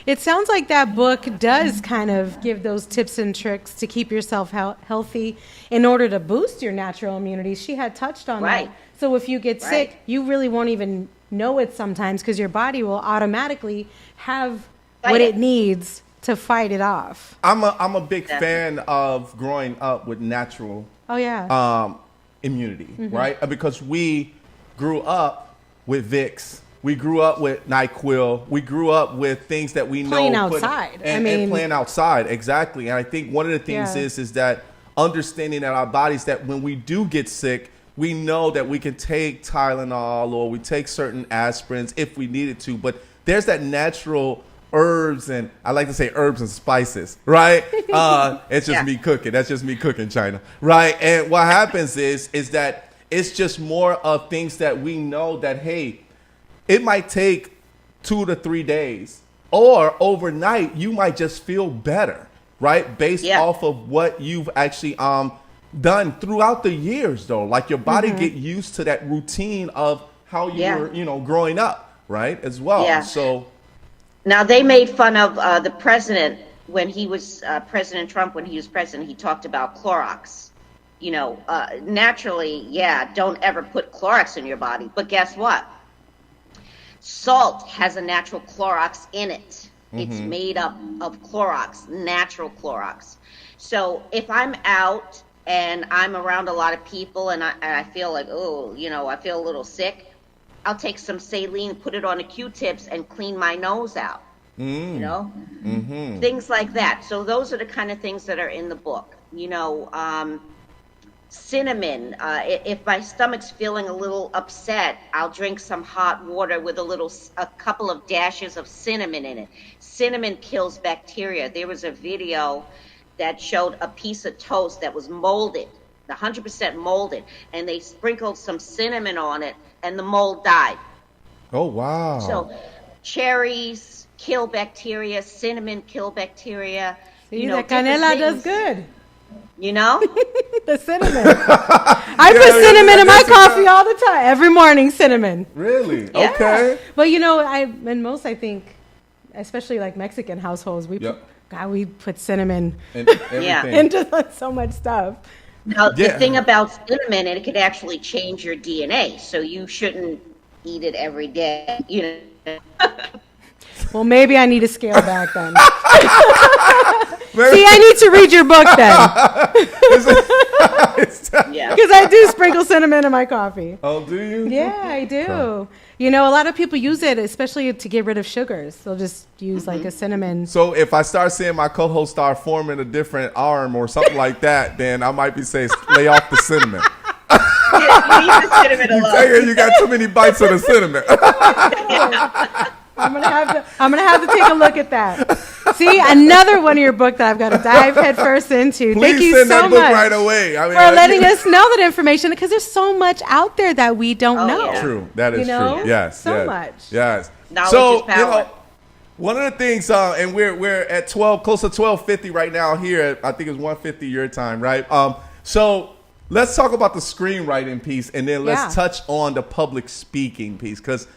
It sounds like that book does kind of give those tips and tricks to keep yourself healthy in order to boost your natural immunity. She had touched on Right. that. So if you get Right. sick, you really won't even know it sometimes because your body will automatically have Fight what it. it needs to fight it off. I'm a big Definitely. fan of growing up with natural Oh, yeah. immunity, right? Because we grew up with Vicks. We grew up with NyQuil. We grew up with things that we Playing know. outside. And playing outside, exactly. And I think one of the things Yeah. is that understanding that our bodies, that when we do get sick, we know that we can take Tylenol or we take certain aspirins if we needed to. But there's that natural herbs, and I like to say herbs and spices, right? It's just Yeah. me cooking. That's just me cooking, China, right? And what happens is that it's just more of things that we know that, hey, it might take 2 to 3 days, or overnight you might just feel better, right? Based Yeah. off of what you've actually done throughout the years, though. Like your body get used to that routine of how you Yeah. were, growing up, right? As well. Yeah. So Now, they made fun of the president when he was President Trump. When he was president, he talked about Clorox. Naturally, don't ever put Clorox in your body. But guess what? Salt has a natural Clorox in it. It's made up of Clorox, natural Clorox. So if I'm out and I'm around a lot of people and I feel like, I feel a little sick, I'll take some saline, put it on the Q-tips, and clean my nose out. Things like that. So those are the kind of things that are in the book. Cinnamon. If my stomach's feeling a little upset, I'll drink some hot water with a couple of dashes of cinnamon in it. Cinnamon kills bacteria. There was a video that showed a piece of toast that was molded, 100% molded, and they sprinkled some cinnamon on it, and the mold died. oh wow. So cherries kill bacteria, cinnamon kill bacteria. See, different that canela does things, good. The cinnamon. I put cinnamon in my coffee all the time. Every morning, cinnamon. Really? Yeah. Okay. But I think, especially like Mexican households, we Yep. put cinnamon And everything. into so much stuff. Now, the Yeah. thing about cinnamon, it could actually change your DNA, so you shouldn't eat it every day. You know. Well, maybe I need to scale back then. See, I need to read your book then, Yeah. because I do sprinkle cinnamon in my coffee. Oh, do you? Yeah, I do. You know, a lot of people use it, especially to get rid of sugars. They'll just use like a cinnamon. So if I start seeing my co-host start forming a different arm or something like that, then I might be saying lay off the cinnamon. Yeah, leave the cinnamon alone. Hey, you got too many bites of the cinnamon. I'm gonna have to take a look at that. See, another one of your book that I've got to dive headfirst into. Please Thank you send so that book much right away. I mean, for letting us know that information, because there's so much out there that we don't know. yeah. True. That is You know? true. Yes. So yes, much. Yes. Knowledge is power. One of the things, and we're at 12, close to 12:50 right now here. I think it's 1:50 your time, right? So let's talk about the screenwriting piece, and then let's touch on the public speaking piece, because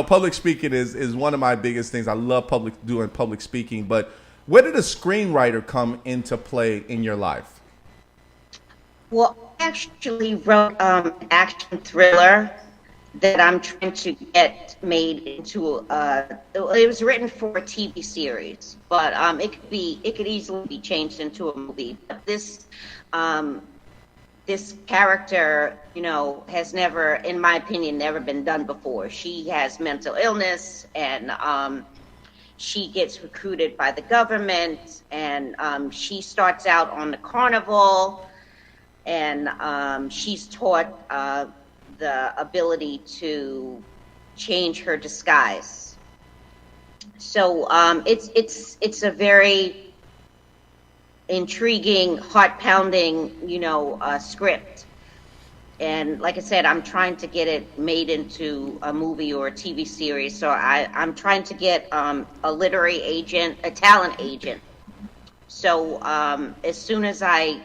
public speaking is one of my biggest things. I love doing public speaking, but where did a screenwriter come into play in your life? Well, I actually wrote an action thriller that I'm trying to get made into. It was written for a TV series, but it could easily be changed into a movie. But this character, has never, in my opinion, never been done before. She has mental illness, and she gets recruited by the government, and she starts out on the carnival, and she's taught the ability to change her disguise. So it's a very intriguing, heart-pounding, script. And like I said, I'm trying to get it made into a movie or a TV series. So I'm trying to get a literary agent, a talent agent. So as soon as I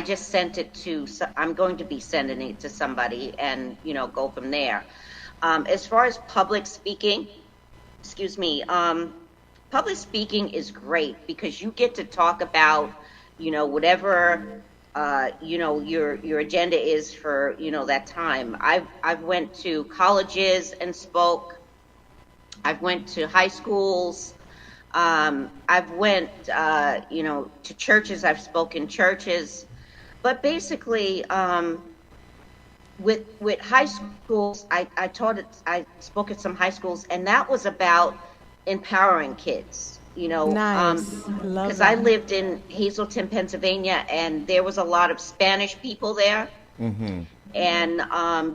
just sent it to, I'm going to be sending it to somebody and, go from there. As far as public speaking, public speaking is great because you get to talk about, whatever, your agenda is for, that time. I've went to colleges and spoke. I've went to high schools. I've went, to churches. I've spoken churches. But basically, with high schools, I spoke at some high schools, and that was about empowering kids, Nice. Love because that. I lived in Hazleton, Pennsylvania, and there was a lot of Spanish people there, and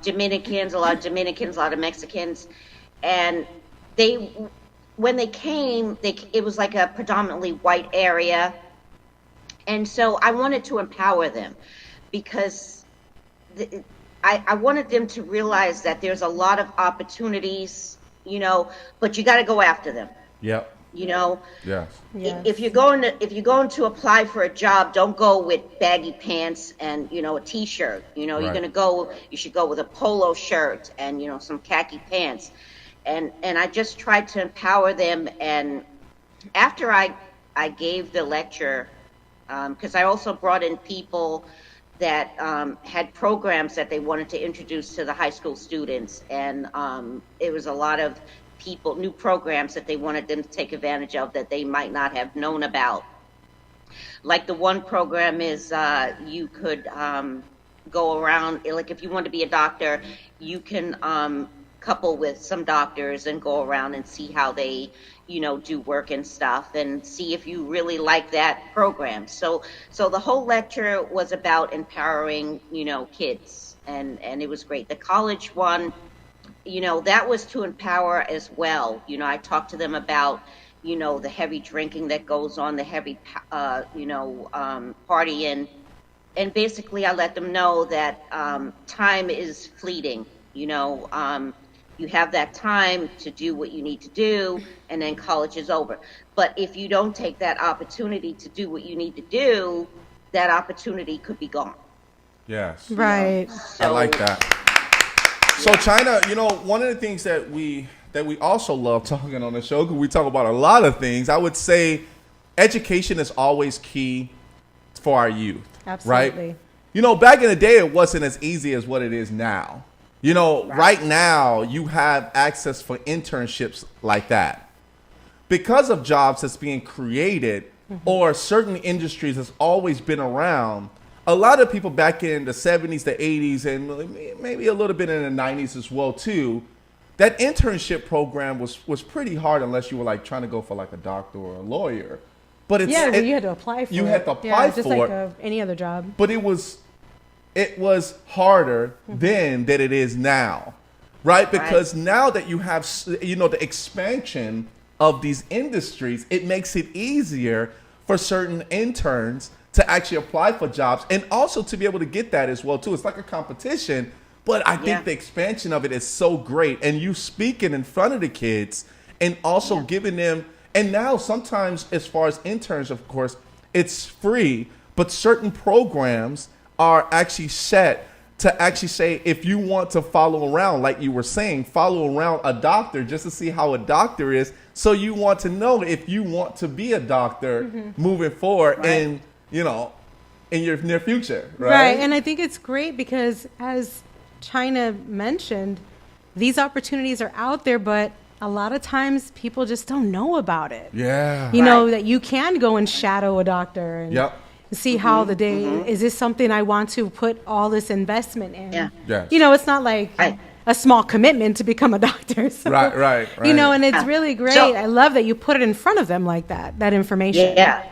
Dominicans, a lot of Mexicans, and when they came, it was like a predominantly white area, and so I wanted to empower them because I wanted them to realize that there's a lot of opportunities, but you got to go after them. Yep. Yes. If you're going to apply for a job, don't go with baggy pants and a t-shirt. Right. You should go with a polo shirt and some khaki pants. And I just tried to empower them. And after I gave the lecture, because I also brought in people that had programs that they wanted to introduce to the high school students, and it was a lot of new programs that they wanted them to take advantage of that they might not have known about. Like the one program is you could go around, like if you want to be a doctor, you can couple with some doctors and go around and see how they do work and stuff, and see if you really like that program. So the whole lecture was about empowering kids, and it was great. The college one, that was to empower as well. I talked to them about the heavy drinking that goes on, the heavy partying, and basically I let them know that time is fleeting. You have that time to do what you need to do, and then college is over. But if you don't take that opportunity to do what you need to do, that opportunity could be gone. Yes. Right. I like that. So China, one of the things that we also love talking on the show, because we talk about a lot of things, I would say education is always key for our youth. Absolutely. Right? back in the day, it wasn't as easy as what it is now. Right now, you have access for internships like that. Because of jobs that's being created or certain industries that's always been around, a lot of people back in the 70s, the 80s, and maybe a little bit in the 90s as well, too, that internship program was pretty hard unless you were like trying to go for like a doctor or a lawyer. But you had to apply for it. You had to apply just for like it. Any other job. But it was harder then than it is now, right? Because now that you have, the expansion of these industries, it makes it easier for certain interns to actually apply for jobs and also to be able to get that as well, too. It's like a competition, but I think the expansion of it is so great. And you speaking in front of the kids and also giving them, and now sometimes as far as interns, of course, it's free, but certain programs are actually set to actually say, if you want to follow around, like you were saying, follow around a doctor just to see how a doctor is. So you want to know if you want to be a doctor moving forward and, in your near future, right? Right, and I think it's great because as China mentioned, these opportunities are out there, but a lot of times people just don't know about it. Yeah. You know, that you can go and shadow a doctor and see how the day, is this something I want to put all this investment in? Yeah. Yes. It's not like a small commitment to become a doctor. So, Right. and it's really great. So- I love that you put it in front of them like that information. Yeah.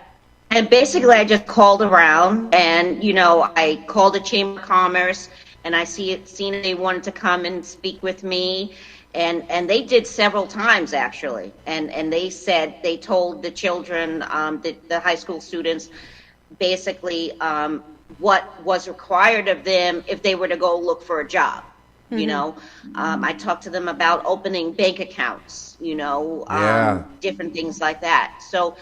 And basically, I just called around, and I called the Chamber of Commerce, and I seen they wanted to come and speak with me, and they did several times actually, and they told the children, the high school students, basically what was required of them if they were to go look for a job. I talked to them about opening bank accounts, different things like that. So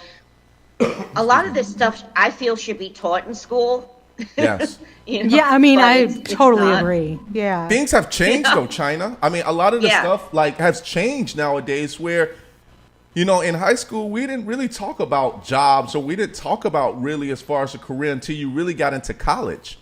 a lot of this stuff I feel should be taught in school. Yes. Yeah, I mean, but I it's totally not. agree. Yeah. Things have changed though, China. I mean, a lot of the stuff has changed nowadays where, in high school, we didn't really talk about jobs, or we didn't talk about really as far as a career until you really got into college.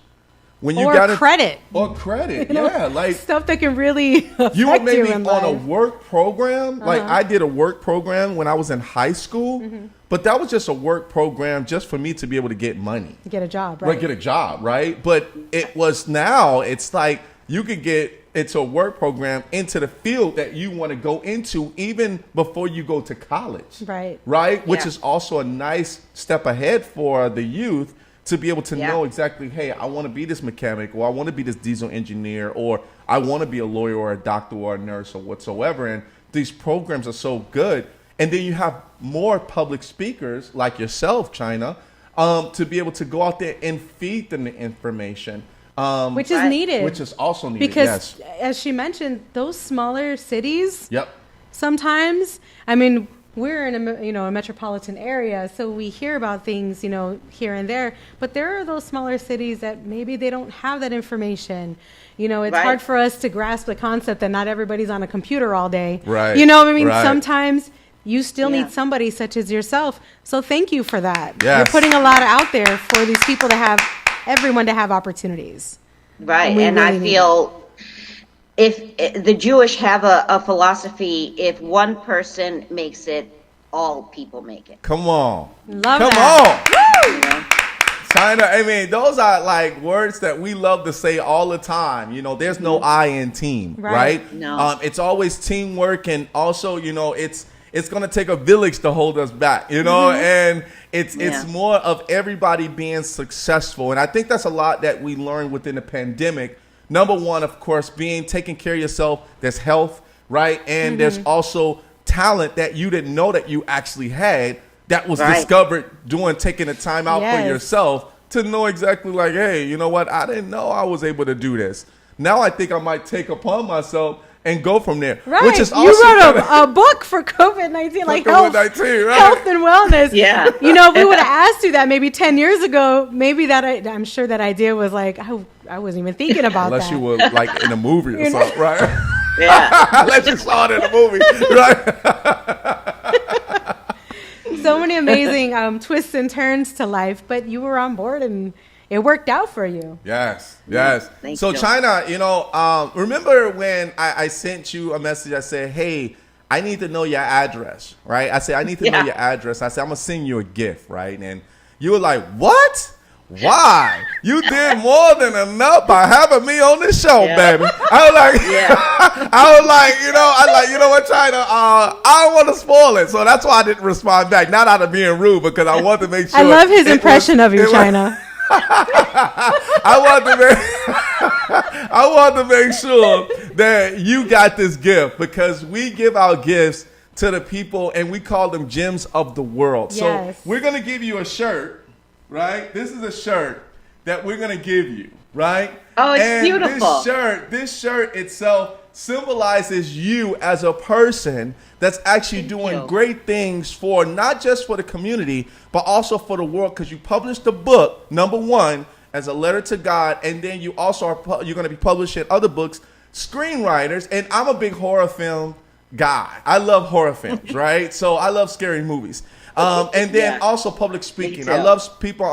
When you got credit. Or credit, like stuff that can really affect you were maybe in on a life. work program. Like I did a work program when I was in high school, but that was just a work program just for me to be able to get money. Get a job, right? Get a job, right? But it's like you could get into a work program into the field that you want to go into even before you go to college. Right? Which is also a nice step ahead for the youth to be able to know exactly, hey, I want to be this mechanic, or I want to be this diesel engineer, or I want to be a lawyer or a doctor or a nurse or whatsoever. And these programs are so good. And then you have more public speakers like yourself, China, to be able to go out there and feed them the information. Which is needed. Which is also needed, because, as she mentioned, those smaller cities, Yep. sometimes, I mean, we're in a metropolitan area, so we hear about things, here and there. But there are those smaller cities that maybe they don't have that information. It's hard for us to grasp the concept that not everybody's on a computer all day. Right. You know what I mean? Right. Sometimes you still need somebody such as yourself. So thank you for that. Yes. You're putting a lot out there for these people to have, everyone to have opportunities. Right, And and really I feel if the Jewish have a philosophy, if one person makes it, all people make it. Come on. Love Come that. on. China, I mean, those are like words that we love to say all the time. There's no I in team, right? No. It's always teamwork, and also, it's going to take a village to hold us back, and it's more of everybody being successful. And I think that's a lot that we learned within the pandemic. Number one, of course, taking care of yourself. There's health, right? And there's also talent that you didn't know that you actually had that was discovered taking the time out for yourself to know exactly like, hey, you know what? I didn't know I was able to do this. Now I think I might take upon myself and go from there. Right. Which is you wrote a book for COVID-19, like health and wellness. Yeah. If we would have asked you that maybe 10 years ago, maybe I'm sure that idea was like, I wasn't even thinking about Unless that. you were like in a movie or something, right? Yeah. Unless you saw it in a movie, right? So many amazing twists and turns to life, but you were on board and it worked out for you. Yes, yes. Thank So you. China, remember when I sent you a message? I said, hey, I need to know your address, right? I said, I need to know your address. I said, I'm going to send you a gift, right? And you were like, what? Why? You did more than enough by having me on this show, baby. I was like, you know what, China? I don't want to spoil it. So that's why I didn't respond back. Not out of being rude, because I want to make sure. I love his impression of you, China. I want to make sure that you got this gift, because we give out gifts to the people and we call them gems of the world. Yes. So we're going to give you a shirt, right? This is a shirt that we're going to give you, right? Oh, it's and beautiful. This shirt itself symbolizes you as a person that's actually doing great things for not just for the community, but also for the world, because you published the book, number one, as a letter to God, and then you also you're going to be publishing other books, screenwriters, and I'm a big horror film guy. I love horror films, right? So I love scary movies. And then also public speaking. I love people.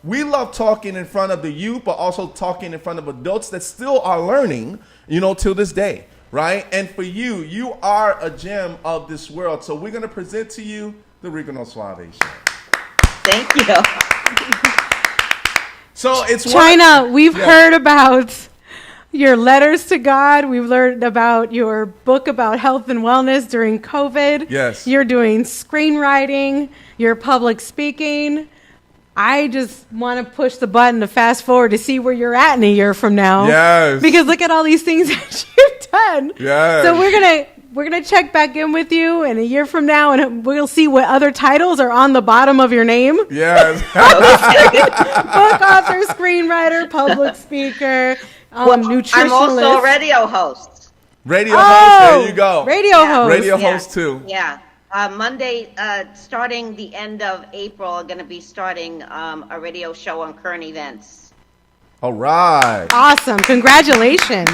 We love talking in front of the youth, but also talking in front of adults that still are learning, till this day, right? And for you, you are a gem of this world. So we're going to present to you the Rico No Suave Show. Thank you. So it's China, we've heard about your letters to God. We've learned about your book about health and wellness during COVID. Yes. You're doing screenwriting. You're public speaking. I just want to push the button to fast forward to see where you're at in a year from now. Yes. Because look at all these things that you've done. Yes. So we're gonna check back in with you in a year from now, and we'll see what other titles are on the bottom of your name. Yes. Book author, screenwriter, public speaker, nutritionist. I'm also a radio host. Radio host. There you go. Radio host. Radio host too. Yeah. Monday, starting the end of April, I'm going to be starting a radio show on current events. All right. Awesome. Congratulations.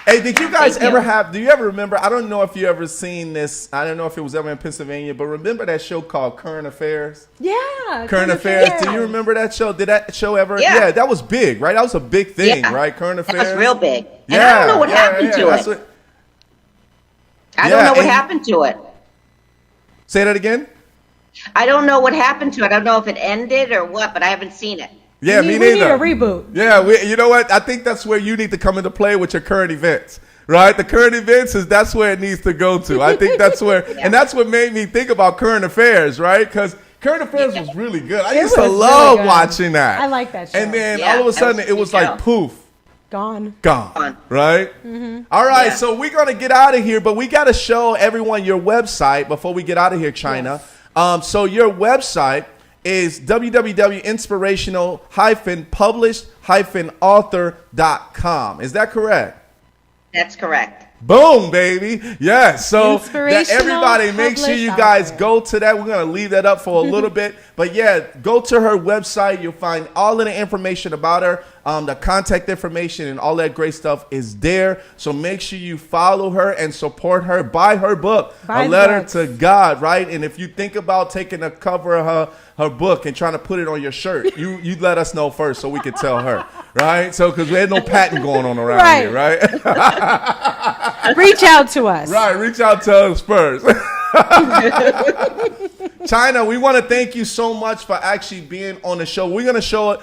Hey, did you guys Thank you. do you ever remember, I don't know if you ever seen this, I don't know if it was ever in Pennsylvania, but remember that show called Current Affairs? Yeah. Current Affairs. Do you remember that show? Did that show ever? Yeah. That was big, right? That was a big thing, Yeah. right? Current Affairs. That's real big. And I don't know what happened to That's it. I don't know what happened to it. Say that again? I don't know what happened to it. I don't know if it ended or what, but I haven't seen it. Yeah, we me neither. need a reboot. Yeah, you know what? I think that's where you need to come into play with your current events, right? The current events that's where it needs to go to. I think that's where, and that's what made me think about Current Affairs, right? Because Current Affairs was really good. I used to was love really good. watching that. I like that show. And then Yeah, all of a that sudden was a it was good like show. poof. Gone. Gone, right? Mm-hmm. All right, Yeah. so we're going to get out of here, but we got to show everyone your website before we get out of here, China. So your website is www.inspirational-published-author.com. Is that correct? That's correct. Boom, baby. Yes. So that Inspirational everybody, make sure you published guys author. go to that. We're going to leave that up for a little bit. But yeah, go to her website. You'll find all of the information about her. The contact information and all that great stuff is there. So make sure you follow her and support her. Buy her book, Buy A the Letter books. to God, right? And if you think about taking a cover of her book and trying to put it on your shirt, you let us know first so we can tell her, right? So because we had no patent going on around Right. here, right? Reach out to us. Right, reach out to us first. China, we want to thank you so much for actually being on the show. We're gonna show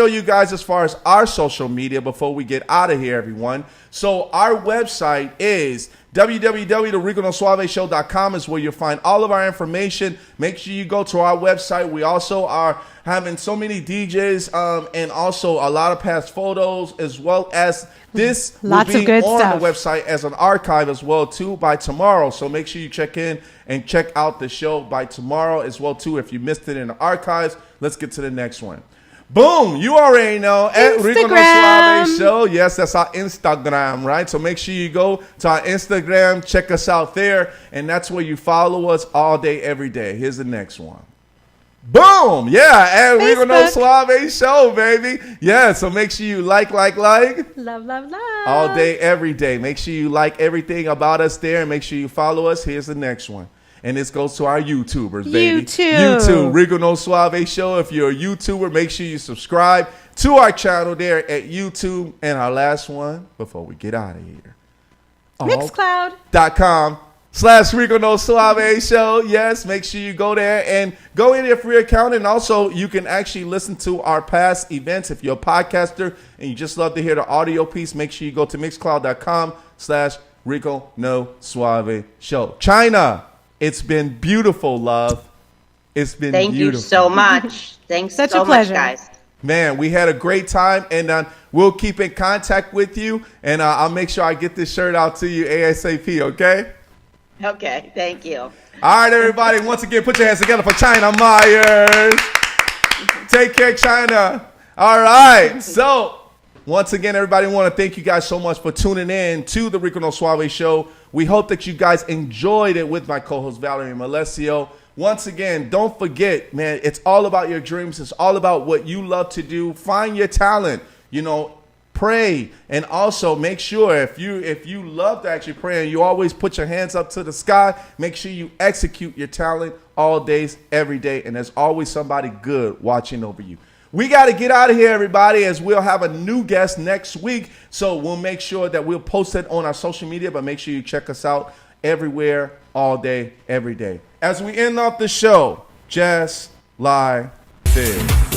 you guys as far as our social media before we get out of here, everyone. So our website is www.riconosuaveshow.com is where you'll find all of our information. Make sure you go to our website. We also are having so many DJs and also a lot of past photos, as well as this Lots will be of good on stuff. the website as an archive as well too by tomorrow. So make sure you check in and check out the show by tomorrow as well too. If you missed it in the archives, let's get to the next one. Boom! You already know at Rico No Instagram. Suave Show. Yes, that's our Instagram, right? So make sure you go to our Instagram, check us out there, and that's where you follow us all day, every day. Here's the next one. Boom! Yeah, at Rico No Facebook. Suave Show, baby. Yeah, so make sure you like. Love, love, love. All day, every day. Make sure you like everything about us there and make sure you follow us. Here's the next one. And this goes to our YouTubers, baby. YouTube, Rico No Suave Show. If you're a YouTuber, make sure you subscribe to our channel there at YouTube. And our last one before we get out of here. Mixcloud.com/Rico No Suave Show. Yes, make sure you go there and go in your free account. And also, you can actually listen to our past events. If you're a podcaster and you just love to hear the audio piece, make sure you go to Mixcloud.com/Rico No Suave Show. China, it's been beautiful, love. It's been Thank beautiful. you so much. Thanks Such so a pleasure. much, guys. Man, we had a great time, and we'll keep in contact with you, and I'll make sure I get this shirt out to you ASAP, okay? Okay, thank you. All right, everybody. Once again, put your hands together for China Meyers. Take care, China. All right. So, once again, everybody, I want to thank you guys so much for tuning in to the Rico No Suave Show. We hope that you guys enjoyed it with my co-host, Valerie Malesio. Once again, don't forget, man, it's all about your dreams. It's all about what you love to do. Find your talent, pray, and also make sure if you love to actually pray and you always put your hands up to the sky, make sure you execute your talent all days, every day, and there's always somebody good watching over you. We got to get out of here, everybody, as we'll have a new guest next week. So we'll make sure that we'll post it on our social media, but make sure you check us out everywhere, all day, every day. As we end off the show, just like this.